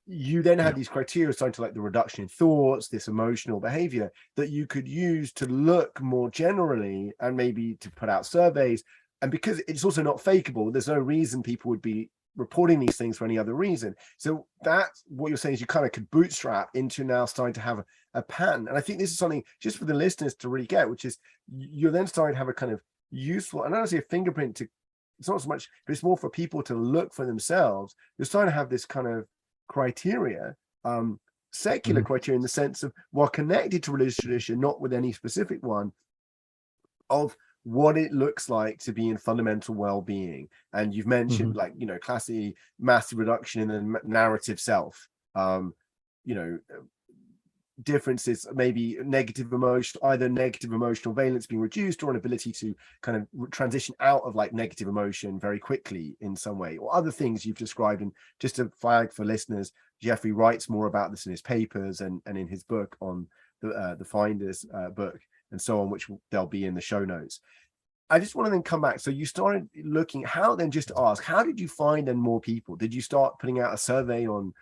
You then had these criteria starting to like the reduction in thoughts, this emotional behavior that you could use to look more generally and maybe to put out surveys. And because it's also not fakeable, there's no reason people would be reporting these things for any other reason. So that's what you're saying is you kind of could bootstrap into now starting to have a pattern. And I think this is something just for the listeners to really get, which is you're then starting to have a kind of useful, and I don't say a fingerprint to, it's not so much, but it's more for people to look for themselves. You're starting to have this kind of criteria, secular criteria in the sense of, while connected to religious tradition, not with any specific one, of what it looks like to be in fundamental well-being. And you've mentioned classically massive reduction in the narrative self, differences, maybe negative emotion, either negative emotional valence being reduced or an ability to kind of transition out of like negative emotion very quickly in some way, or other things you've described. And just to flag for listeners, Jeffrey writes more about this in his papers and in his book on the Finders book and so on, which they'll be in the show notes. I just want to then come back. So you started looking, how then, just to ask, how did you find then more people? Did you start putting out a survey on,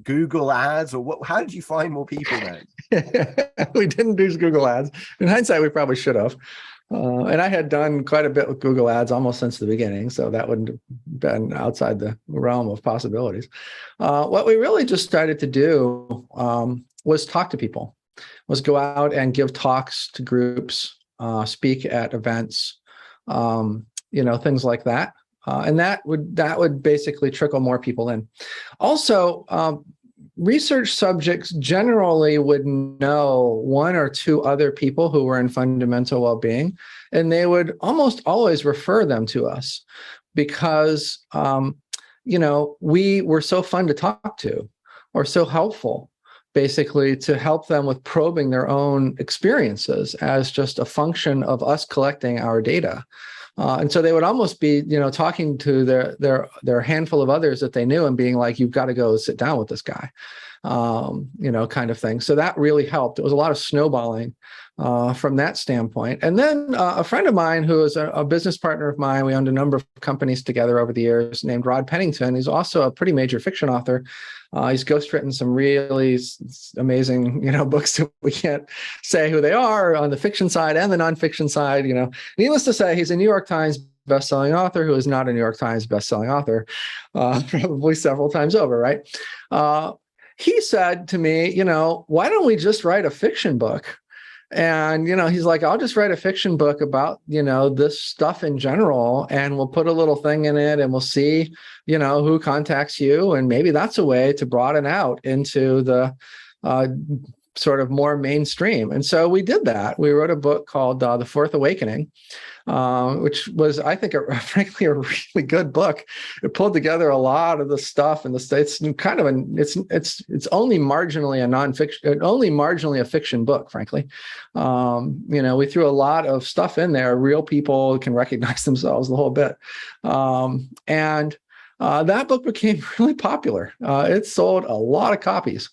Google ads, or what? How did you find more people then? We didn't do Google ads. In hindsight, we probably should have. And I had done quite a bit with Google ads almost since the beginning. So that wouldn't have been outside the realm of possibilities. What we really just started to do was talk to people, was go out and give talks to groups, speak at events, things like that. And that would basically trickle more people in. Also, research subjects generally would know one or two other people who were in fundamental well-being, and they would almost always refer them to us because, we were so fun to talk to or so helpful, basically, to help them with probing their own experiences as just a function of us collecting our data. And so they would almost be, talking to their handful of others that they knew and being like, you've got to go sit down with this guy, kind of thing. So that really helped. It was a lot of snowballing from that standpoint. And then a friend of mine who is a business partner of mine, we owned a number of companies together over the years, named Rod Pennington. He's also a pretty major fiction author. He's ghostwritten some really amazing, books that we can't say who they are on the fiction side and the nonfiction side. Needless to say, he's a New York Times bestselling author who is not a New York Times bestselling author, probably several times over, right? He said to me, why don't we just write a fiction book? And, he's like, I'll just write a fiction book about, this stuff in general, and we'll put a little thing in it and we'll see, who contacts you. And maybe that's a way to broaden out into the sort of more mainstream. And so we did that. We wrote a book called The Fourth Awakening, which was, I think, frankly, a really good book. It pulled together a lot of the stuff, and it's kind of it's only marginally a nonfiction, only marginally a fiction book, frankly. We threw a lot of stuff in there. Real people can recognize themselves, the whole bit, and that book became really popular. It sold a lot of copies.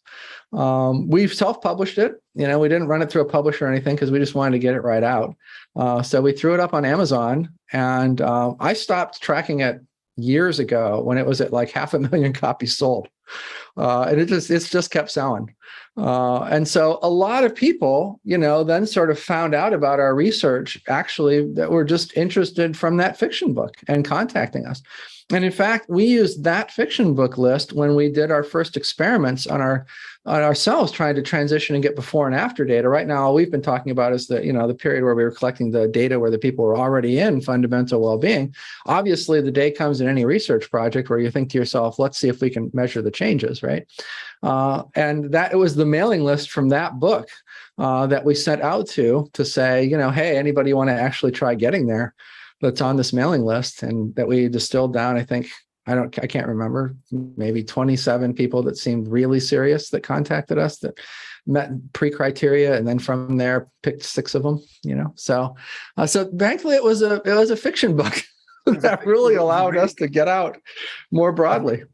We've self-published it. We didn't run it through a publisher or anything because we just wanted to get it right out. So we threw it up on Amazon, and I stopped tracking it years ago when it was at like 500,000 copies sold. And it's just kept selling. And so a lot of people, then sort of found out about our research, actually, that were just interested from that fiction book and contacting us. And in fact, we used that fiction book list when we did our first experiments on ourselves, trying to transition and get before and after data. Right now, all we've been talking about is the period where we were collecting the data where the people were already in fundamental well-being. Obviously, the day comes in any research project where you think to yourself, let's see if we can measure the changes, right? And that it was the mailing list from that book that we sent out to say, hey, anybody want to actually try getting there that's on this mailing list, and that we distilled down, I think, I can't remember, maybe 27 people that seemed really serious that contacted us that met pre-criteria, and then from there picked 6 of them, So thankfully it was a fiction book that really allowed us to get out more broadly.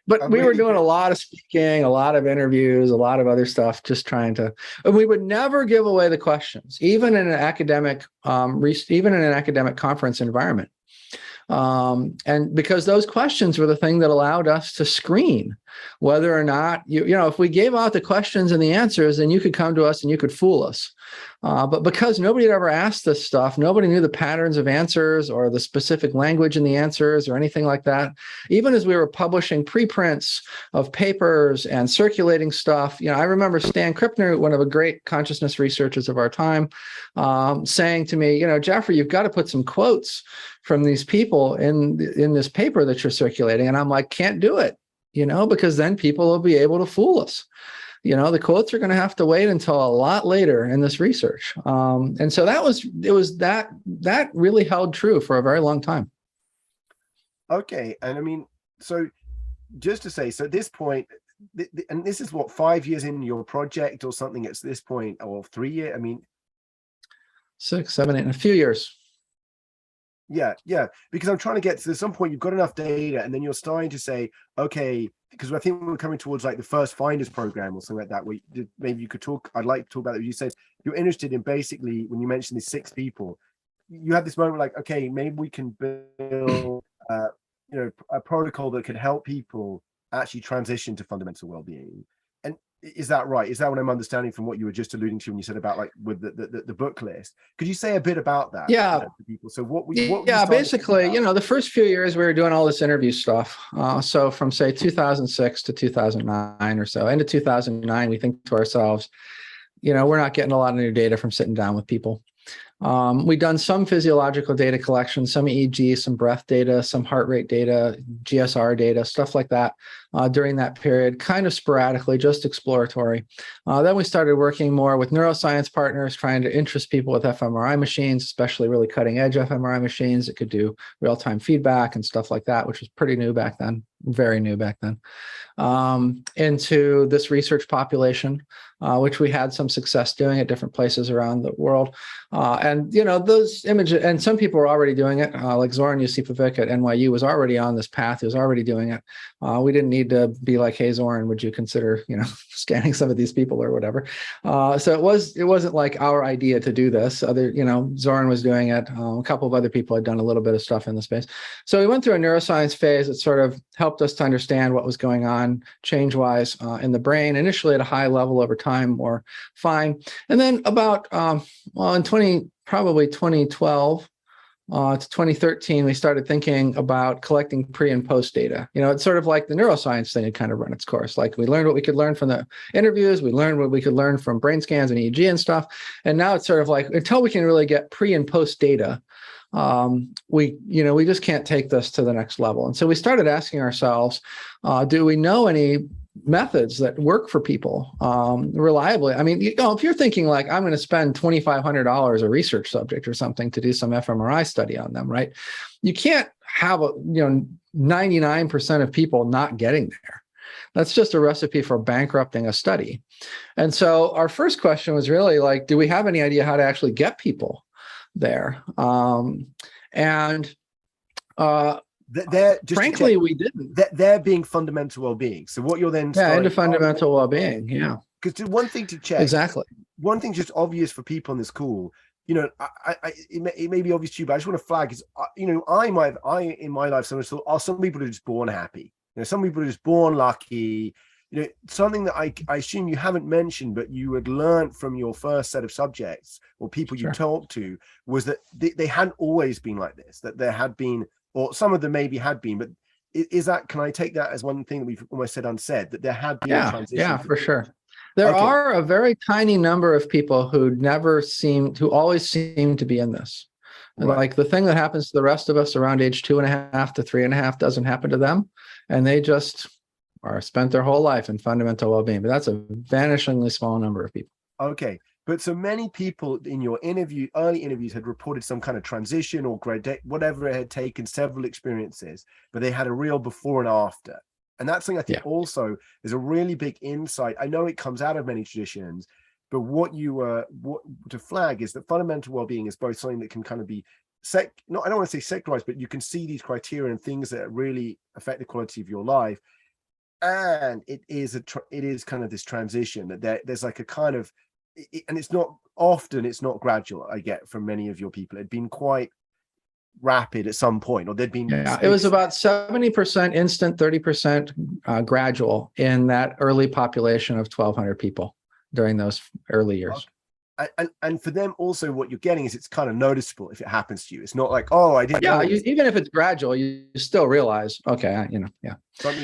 But we were doing a lot of speaking, a lot of interviews, a lot of other stuff, just trying to, and we would never give away the questions, even in an academic, conference environment. And because those questions were the thing that allowed us to screen whether or not, if we gave out the questions and the answers, then you could come to us and you could fool us. But because nobody had ever asked this stuff, nobody knew the patterns of answers or the specific language in the answers or anything like that. Even as we were publishing preprints of papers and circulating stuff, I remember Stan Krippner, one of the great consciousness researchers of our time, saying to me, Jeffrey, you've got to put some quotes from these people in this paper that you're circulating. And I'm like, can't do it, because then people will be able to fool us. The quotes are going to have to wait until a lot later in this research. And so that really held true for a very long time. Okay. And so just to say, so at this point, and this is what, 5 years in your project or something at this point, or 3 years? 6, 7, 8, in a few years. Yeah. Because I'm trying to get to some point, you've got enough data, and then you're starting to say, okay, because I think we're coming towards like the first finders program or something like that, where maybe you could talk, I'd like to talk about that. You said you're interested in, basically, when you mentioned these 6 people, you had this moment like, okay, maybe we can build a protocol that could help people actually transition to fundamental well-being. And is that right? Is that what I'm understanding from what you were just alluding to when you said about like with the book list? Could you say a bit about that? Yeah. To people? So what basically, the first few years we were doing all this interview stuff. So from say 2006 to 2009 or so, end of 2009, we think to ourselves, we're not getting a lot of new data from sitting down with people. We've done some physiological data collection, some EEG, some breath data, some heart rate data, GSR data, stuff like that during that period, kind of sporadically, just exploratory. Then we started working more with neuroscience partners, trying to interest people with fMRI machines, especially really cutting edge fMRI machines that could do real-time feedback and stuff like that, which was pretty new back then, very new back then, into this research population, which we had some success doing at different places around the world. And, you know, those images, and some people were already doing it, like Zoran Yosipovic at NYU was already on this path. He was already doing it. We didn't need to be like, hey, Zoran, would you consider, you know, scanning some of these people or whatever? So it wasn't like our idea to do this. You know, Zoran was doing it. A couple of other people had done a little bit of stuff in the space. So we went through a neuroscience phase that sort of helped us to understand what was going on change-wise in the brain, initially at a high level, over time more fine. And then about, in probably 2012 to 2013, we started thinking about collecting pre and post data. You know, it's sort of like the neuroscience thing had kind of run its course. Like we learned what we could learn from the interviews, we learned what we could learn from brain scans and EEG and stuff. And now it's sort of like, until we can really get pre and post data, we just can't take this to the next level. And so we started asking ourselves, do we know any methods that work for people reliably? I mean, you know, if you're thinking like, I'm going to spend $2,500 a research subject or something to do some fMRI study on them, right? You can't have 99% of people not getting there. That's just a recipe for bankrupting a study. And so our first question was really like, do we have any idea how to actually get people there? Frankly, we didn't. They're being fundamental well-being. So what you're then into fundamental well-being, yeah. Because one thing to check, exactly. One thing just obvious for people on this call, you know, it may be obvious to you, but I just want to flag is, you know, I in my life, some people are just born happy. You know, some people are just born lucky. You know, something that I assume you haven't mentioned, but you had learned from your first set of subjects or people you talked to, was that they hadn't always been like this, that there had been, or some of them maybe had been, but is that, can I take that as one thing that we've almost said unsaid, that there had been a transition? Yeah, for sure. There are a very tiny number of people who always seem to be in this. Right. Like the thing that happens to the rest of us around age 2.5 to 3.5 doesn't happen to them. And they just are spent their whole life in fundamental well-being, but that's a vanishingly small number of people. Okay. But so many people in your early interviews had reported some kind of transition or whatever, it had taken several experiences, but they had a real before and after. And that's something I think also is a really big insight. I know it comes out of many traditions, but what to flag is that fundamental well-being is both something that can kind of be I don't want to say secularized, but you can see these criteria and things that really affect the quality of your life. And it is kind of this transition that there's like a kind of, and it's not gradual. I get from many of your people, it'd been quite rapid at some point, or there'd been it was about 70% instant, 30% gradual in that early population of 1,200 people during those early years. And for them also, what you're getting is it's kind of noticeable if it happens to you. It's not like, oh, I didn't know. Even if it's gradual, you still realize, okay,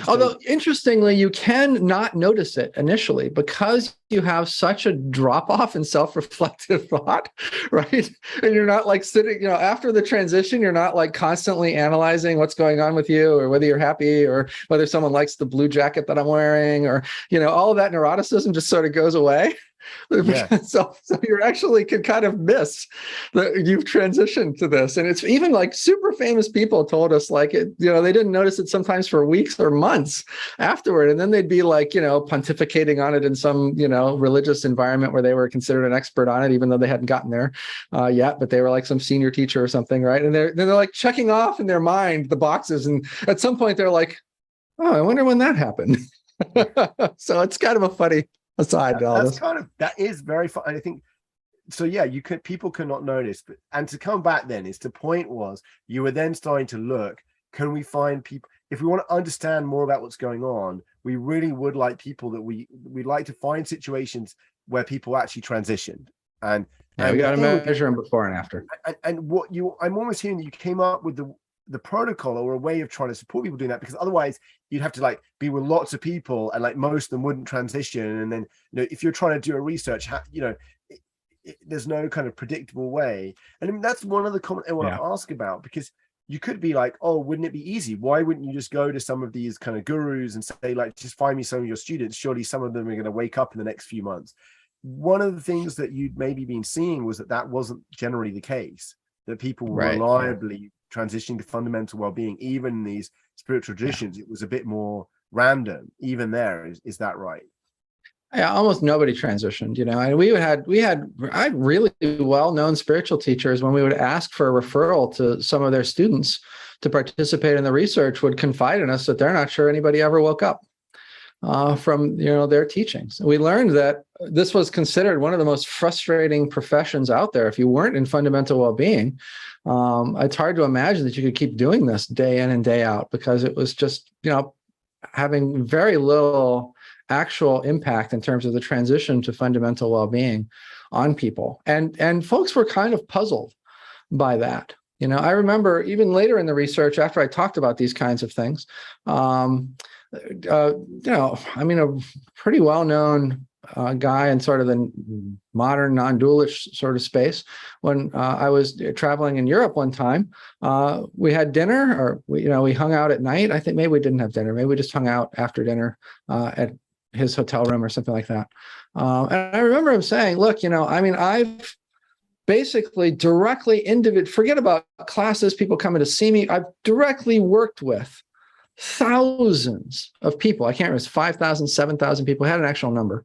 Although interestingly, you can not notice it initially because you have such a drop off in self-reflective thought, right? And you're not like sitting, after the transition, you're not like constantly analyzing what's going on with you or whether you're happy or whether someone likes the blue jacket that I'm wearing or, all of that neuroticism just sort of goes away. Yeah. So you actually can kind of miss that you've transitioned to this. And it's even like super famous people told us like it, they didn't notice it sometimes for weeks or months afterward. And then they'd be like, pontificating on it in some, religious environment where they were considered an expert on it, even though they hadn't gotten there yet, but they were like some senior teacher or something. Right. And they're like checking off in their mind the boxes. And at some point they're like, oh, I wonder when that happened. So it's kind of a funny aside to all this. That is very fun. I think so. Yeah, people cannot notice, and to come back then is the point was you were then starting to look. Can we find people if we want to understand more about what's going on? We really would like people that we'd like to find situations where people actually transitioned, and we got to measure them before and after. And I'm almost hearing that you came up with the protocol or a way of trying to support people doing that, because otherwise you'd have to like be with lots of people and like most of them wouldn't transition. And then, if you're trying to do a research, there's no kind of predictable way. And I mean, that's one of the comments I want to ask about, because you could be like, oh, wouldn't it be easy? Why wouldn't you just go to some of these kind of gurus and say, like, just find me some of your students? Surely some of them are going to wake up in the next few months. One of the things that you'd maybe been seeing was that wasn't generally the case, that people were reliably transitioning to fundamental well-being, even in these spiritual traditions. It was a bit more random, even there. Is that right? Yeah, almost nobody transitioned, and we had really well-known spiritual teachers, when we would ask for a referral to some of their students to participate in the research, would confide in us that they're not sure anybody ever woke up from their teachings. We learned that this was considered one of the most frustrating professions out there. If you weren't in fundamental well-being, it's hard to imagine that you could keep doing this day in and day out, because it was just having very little actual impact in terms of the transition to fundamental well-being on people. And folks were kind of puzzled by that. I remember even later in the research, after I talked about these kinds of things, a pretty well-known guy in sort of the modern non-dualist sort of space, when I was traveling in Europe one time, we had dinner, or we hung out at night. I think maybe we didn't have dinner. Maybe we just hung out after dinner at his hotel room or something like that. And I remember him saying, look, I've basically directly forget about classes, people coming to see me. I've directly worked with thousands of people. I can't remember, it's 5,000, 7,000 people. I had an actual number.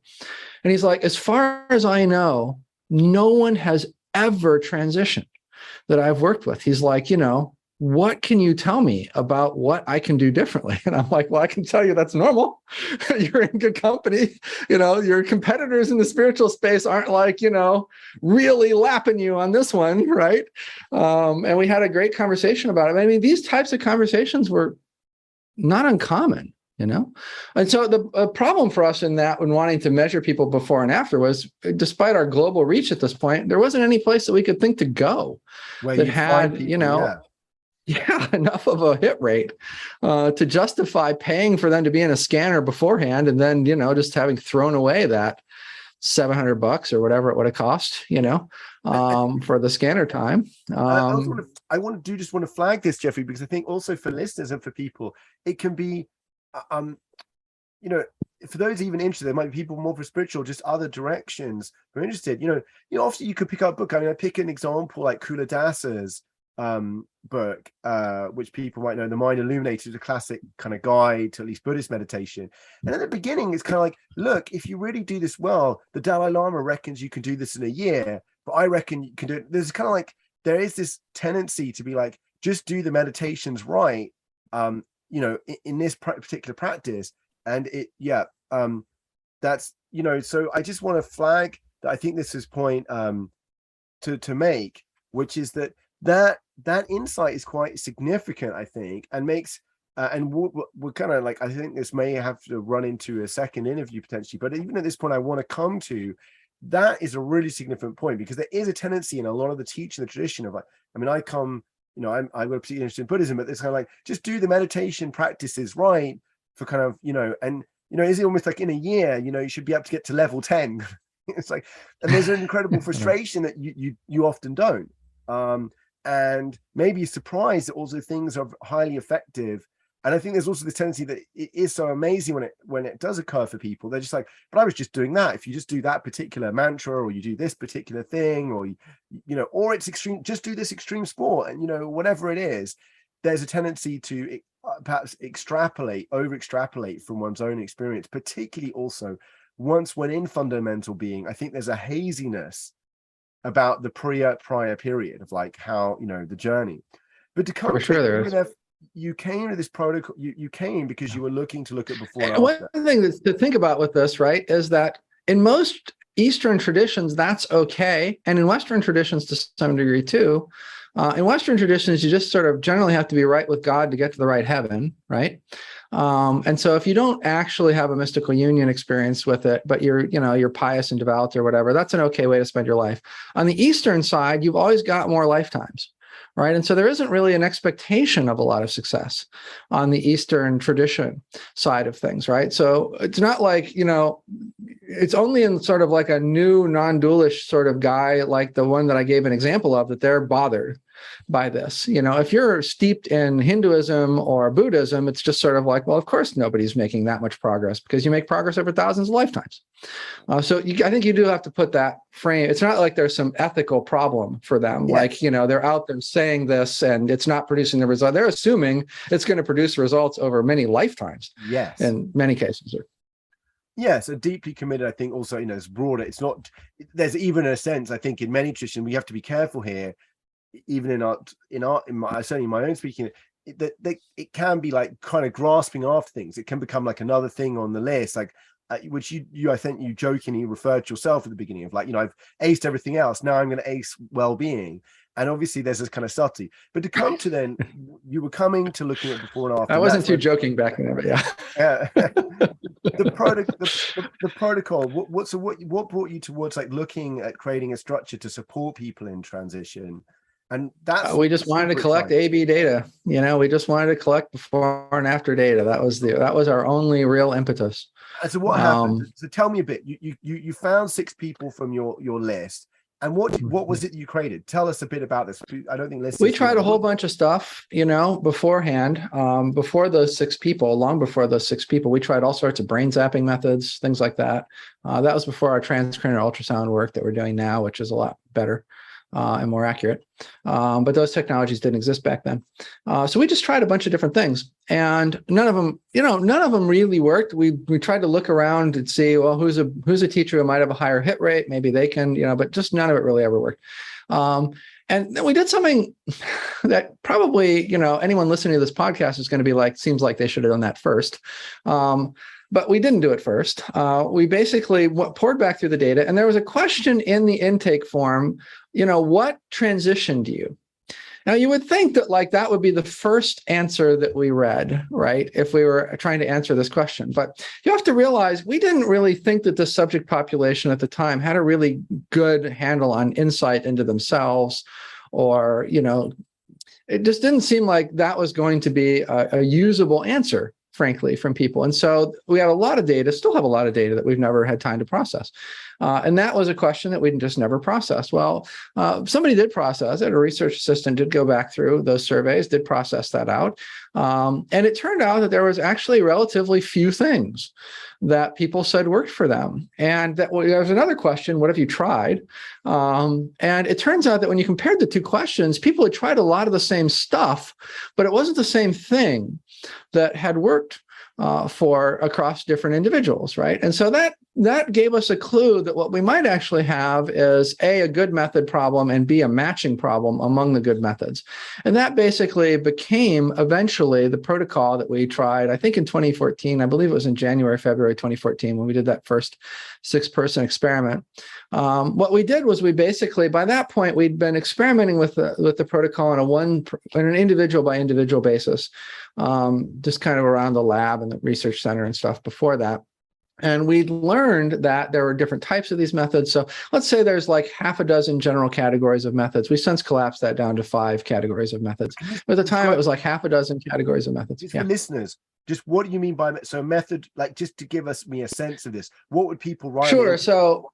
And he's like, as far as I know, no one has ever transitioned that I've worked with. He's like, what can you tell me about what I can do differently? And I'm like, well, I can tell you that's normal. You're in good company. Your competitors in the spiritual space aren't like, really lapping you on this one, right? And we had a great conversation about it. I mean, these types of conversations were not uncommon, And so the problem for us in that, when wanting to measure people before and after, was, despite our global reach at this point, there wasn't any place that we could think to go that had, enough of a hit rate to justify paying for them to be in a scanner beforehand, and then, just having thrown away that $700 or whatever it would have cost, for the scanner time. I want to flag this, Jeffrey, because I think also for listeners and for people, it can be, for those even interested, there might be people more for spiritual, just other directions who are interested. Often you could pick up a book. I mean, I pick an example like Kula Dasa's book, which people might know, The Mind Illuminated, a classic kind of guide to at least Buddhist meditation. And at the beginning, it's kind of like, look, if you really do this well, the Dalai Lama reckons you can do this in a year, but I reckon you can do it. There's kind of like, there is this tendency to be like, just do the meditations right, in this particular practice. And that's, so I just want to flag that. I think this is point to make, which is that insight is quite significant, I think, and makes and we're kind of like, I think this may have to run into a second interview potentially, but even at this point, I want to come to that is a really significant point, because there is a tendency in a lot of the teaching, the tradition of like, I mean, I'm particularly interested in Buddhism, but it's kind of like, just do the meditation practices right for kind of, is it almost like in a year, you should be able to get to level 10. It's like, and there's an incredible frustration that you often don't. And maybe surprised that also things are highly effective. And I think there's also this tendency that it is so amazing when it does occur for people. They're just like, but I was just doing that. If you just do that particular mantra, or you do this particular thing, or or it's extreme, just do this extreme sport, and whatever it is, there's a tendency to perhaps over extrapolate from one's own experience, particularly also once when in fundamental being. I think there's a haziness about the prior period of like how, the journey. But to come, for sure there is. You came to this protocol, you came because you were looking to look at before and after. One thing to think about with this, right, is that in most Eastern traditions, that's okay. And in Western traditions to some degree too. In Western traditions, you just sort of generally have to be right with God to get to the right heaven, right? And so if you don't actually have a mystical union experience with it, but you're pious and devout or whatever, that's an okay way to spend your life. On the Eastern side, you've always got more lifetimes, right? And so there isn't really an expectation of a lot of success on the Eastern tradition side of things, right? So it's not like, it's only in sort of like a new non-dualish sort of guy like the one that I gave an example of that they're bothered by this. If you're steeped in Hinduism or Buddhism, it's just sort of like, well, of course nobody's making that much progress because you make progress over thousands of lifetimes. I think you do have to put that frame. It's not like there's some ethical problem for them. Yeah. Like, they're out there saying this and it's not producing the result. They're assuming it's going to produce results over many lifetimes. Yes. In many cases. Yes, a deeply committed, I think also, it's broader. It's not, there's even a sense, I think, in many traditions, we have to be careful here, even certainly in my own speaking, that it can be like kind of grasping after things. It can become like another thing on the list, like which you I think you jokingly referred to yourself at the beginning of, like, I've aced everything else, now I'm going to ace well-being. And obviously there's this kind of subtlety, but to come to then, you were coming to looking at before and after. I wasn't too joking back then, but yeah. The protocol. What brought you towards like looking at creating a structure to support people in transition? And that's we just wanted to collect A/B data. We just wanted to collect before and after data. That was our only real impetus. And so what happened? So tell me a bit. You found 6 people from your list. And what was it you created? Tell us a bit about this. I don't think listeners. We tried a whole bunch of stuff, beforehand. Before those 6 people, long before those 6 people, we tried all sorts of brain zapping methods, things like that. That was before our transcranial ultrasound work that we're doing now, which is a lot better and more accurate. But those technologies didn't exist back then. So we just tried a bunch of different things, and none of them really worked. We tried to look around and see, well, who's a teacher who might have a higher hit rate? Maybe they can, but just none of it really ever worked. And then we did something that probably, anyone listening to this podcast is going to be like, seems like they should have done that first. But we didn't do it first. We basically poured back through the data, and there was a question in the intake form, what transitioned you? Now, you would think that that would be the first answer that we read, right, if we were trying to answer this question. But you have to realize we didn't really think that the subject population at the time had a really good handle on insight into themselves, or, it just didn't seem like that was going to be a usable answer, frankly, from people. And so we had a lot of data, still have a lot of data that we've never had time to process. And that was a question that we just never processed. Well, somebody did process it. A research assistant did go back through those surveys, did process that out. And it turned out that there was actually relatively few things that people said worked for them. And that there was another question, what have you tried? And it turns out that when you compared the 2 questions, people had tried a lot of the same stuff, but it wasn't the same thing that had worked for across different individuals, right? And so that gave us a clue that what we might actually have is a good method problem, and B, a matching problem among the good methods. And that basically became eventually the protocol that we tried, I think in 2014, I believe it was in January, February 2014, when we did that first 6-person experiment. What we did was we basically, by that point, we'd been experimenting with the protocol on an individual by individual basis, just kind of around the lab and the research center and stuff before that. And we learned that there were different types of these methods. So let's say there's like half a dozen general categories of methods. We since collapsed that down to 5 categories of methods. But at the time, it was like half a dozen categories of methods. Just for listeners, just what do you mean by method? Like, just to give me a sense of this, what would people write? Sure. So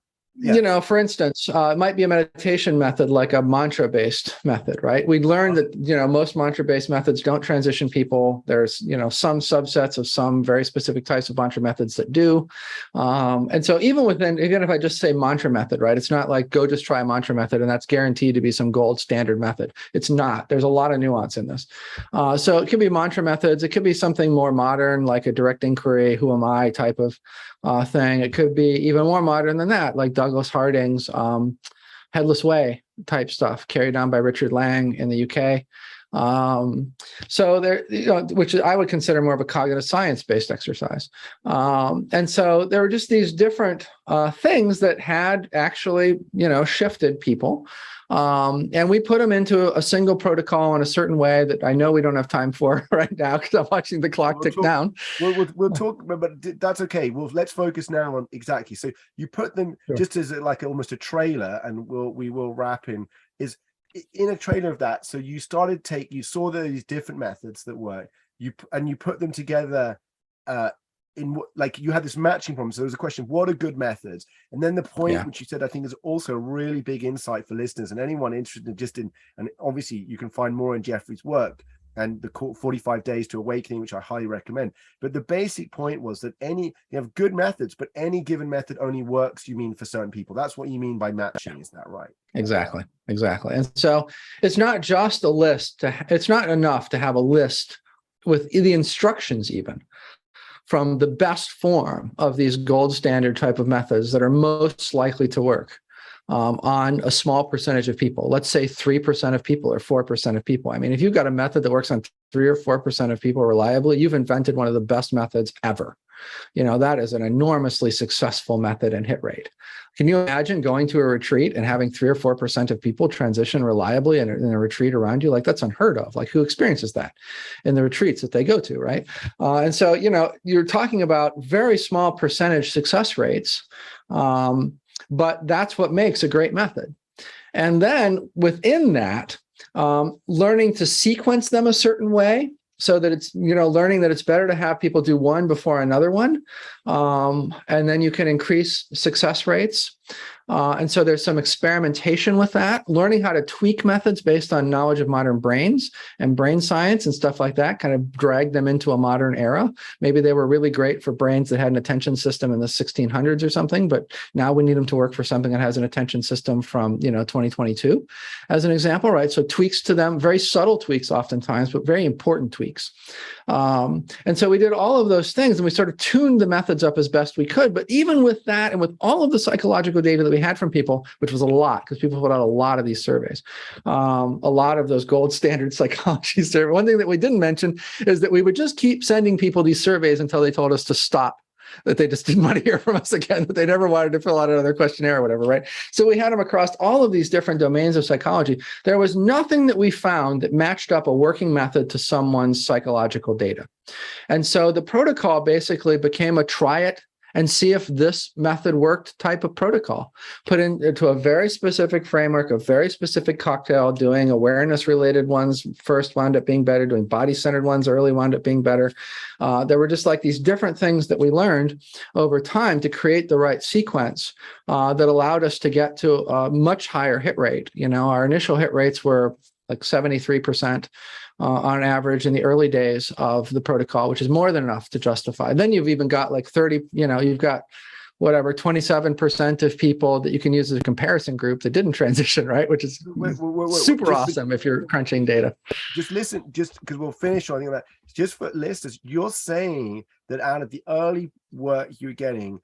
for instance, it might be a meditation method, like a mantra-based method, right? We learned that, most mantra-based methods don't transition people. There's, some subsets of some very specific types of mantra methods that do. And so even if I just say mantra method, right, it's not like go just try a mantra method and that's guaranteed to be some gold standard method. It's not. There's a lot of nuance in this. So it could be mantra methods. It could be something more modern, like a direct inquiry, who am I type of thing. It could be even more modern than that, like Douglas Harding's Headless Way type stuff, carried on by Richard Lang in the UK. So there, which I would consider more of a cognitive science-based exercise. And so there were just these different things that had actually, shifted people. And we put them into a single protocol in a certain way that I know we don't have time for right now because I'm watching the clock tick down. We'll talk, but that's okay. Well, let's focus now on exactly. So you put them just as like almost a trailer, and we will wrap in. in a trailer of that, so you saw these different methods that work, you put them together like you had this matching problem. So there was a question, what are good methods? And then the point which you said, I think is also a really big insight for listeners and anyone interested and obviously you can find more in Jeffrey's work and the 45 Days to Awakening, which I highly recommend. But the basic point was that you have good methods, but any given method only works, you mean, for certain people. That's what you mean by matching. Is that right? Exactly. And so it's not just a list. It's not enough to have a list with the instructions even from the best form of these gold standard type of methods that are most likely to work on a small percentage of people. Let's say 3% of people or 4% of people. I mean, if you've got a method that works on 3 or 4% of people reliably, you've invented one of the best methods ever. That is an enormously successful method and hit rate. Can you imagine going to a retreat and having 3 or 4% of people transition reliably in a retreat around you? Like, that's unheard of. Like, who experiences that in the retreats that they go to, right? And so, you're talking about very small percentage success rates, but that's what makes a great method. And then within that, learning to sequence them a certain way, so that it's, learning that it's better to have people do one before another one. And then you can increase success rates. And so there's some experimentation with that, learning how to tweak methods based on knowledge of modern brains and brain science and stuff like that, kind of drag them into a modern era. Maybe they were really great for brains that had an attention system in the 1600s or something, but now we need them to work for something that has an attention system from, 2022, as an example, right? So tweaks to them, very subtle tweaks oftentimes, but very important tweaks. And so we did all of those things and we sort of tuned the methods up as best we could. But even with that and with all of the psychological data that we had from people, which was a lot because people put out a lot of these surveys, a lot of those gold standard psychology surveys. One thing that we didn't mention is that we would just keep sending people these surveys until they told us to stop, that they just didn't want to hear from us again, that they never wanted to fill out another questionnaire or whatever, right? So we had them across all of these different domains of psychology. There was nothing that we found that matched up a working method to someone's psychological data. And so the protocol basically became a try it and see if this method worked type of protocol, put into a very specific framework, a very specific cocktail, doing awareness-related ones first wound up being better, doing body-centered ones early wound up being better. There were just like these different things that we learned over time to create the right sequence that allowed us to get to a much higher hit rate. Our initial hit rates were like 73%. On average in the early days of the protocol, which is more than enough to justify. Then you've even got like 30, you've got 27% of people that you can use as a comparison group that didn't transition, right? Which is super awesome if you're crunching data. Just listen, just because we'll finish on that. Just for listeners, you're saying that out of the early work you're getting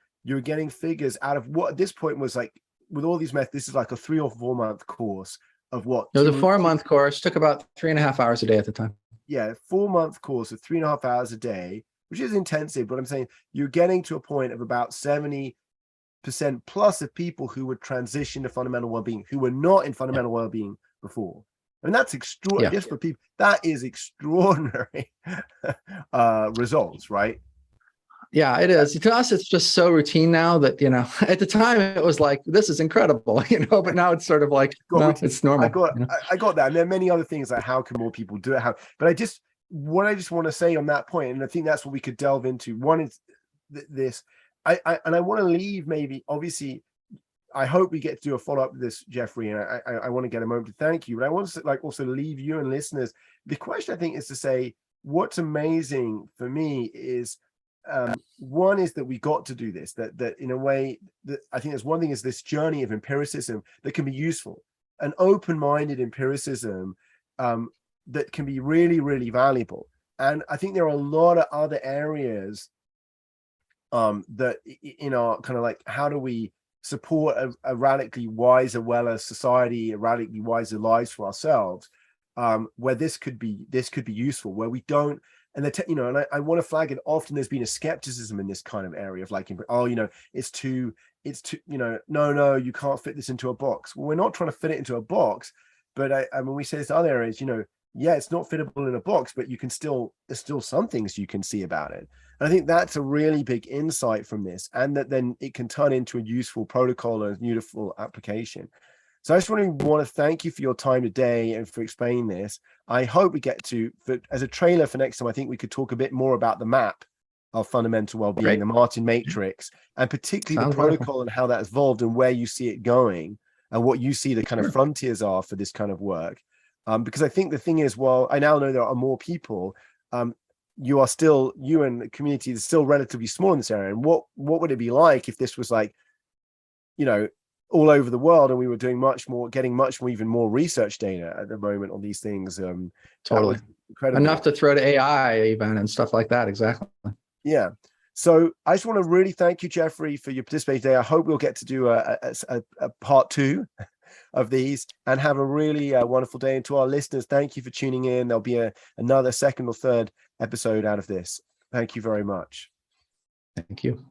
figures out of what at this point was like, with all these methods, this is like a 3 or 4 month course. Of what? It was a 4-month course, took about 3.5 hours a day at the time. Yeah, 4-month course of 3.5 hours a day, which is intensive, but I'm saying you're getting to a point of about 70% plus of people who would transition to fundamental well-being, who were not in fundamental well-being before. And that's extraordinary. Just for people, that is extraordinary results, right? Yeah, it is. To us, it's just so routine now that, at the time it was like, this is incredible, but now it's sort of like, no, it's normal. I got that. And there are many other things like how can more people do it? But I just want to say on that point, and I think that's what we could delve into. One is this, I want to leave maybe, obviously, I hope we get to do a follow-up with this, Jeffrey, and I want to get a moment to thank you, but I want to also leave you and listeners. The question I think is to say, what's amazing for me is, one is that we got to do this, that in a way that I think there's one thing is this journey of empiricism that can be useful, an open-minded empiricism that can be really, really valuable. And I think there are a lot of other areas that in our kind of like, how do we support a radically wiser, weller society, a radically wiser lives for ourselves, where this could be useful, where we don't. And and I want to flag it. Often there's been a skepticism in this kind of area of like, it's too, no, you can't fit this into a box. Well, we're not trying to fit it into a box, but when we say this to other areas, it's not fittable in a box, but there's still some things you can see about it. And I think that's a really big insight from this, and that then it can turn into a useful protocol and a useful application. So I just want to thank you for your time today and for explaining this. I hope we get to, as a trailer for next time, I think we could talk a bit more about the map of fundamental well-being, the Martin matrix, and particularly the protocol and how that's evolved and where you see it going and what you see the kind of frontiers are for this kind of work. Because I think the thing is, well, I now know there are more people. You and the community is still relatively small in this area. And what would it be like if this was like, you know, all over the world, and we were doing getting much more, even more research data at the moment on these things. Totally. Incredible. Enough to throw to AI even and stuff like that. Exactly. Yeah. So I just want to really thank you, Jeffery, for your participation today. I hope we'll get to do a part 2 of these, and have a really wonderful day. And to our listeners, thank you for tuning in. There'll be another second or third episode out of this. Thank you very much. Thank you.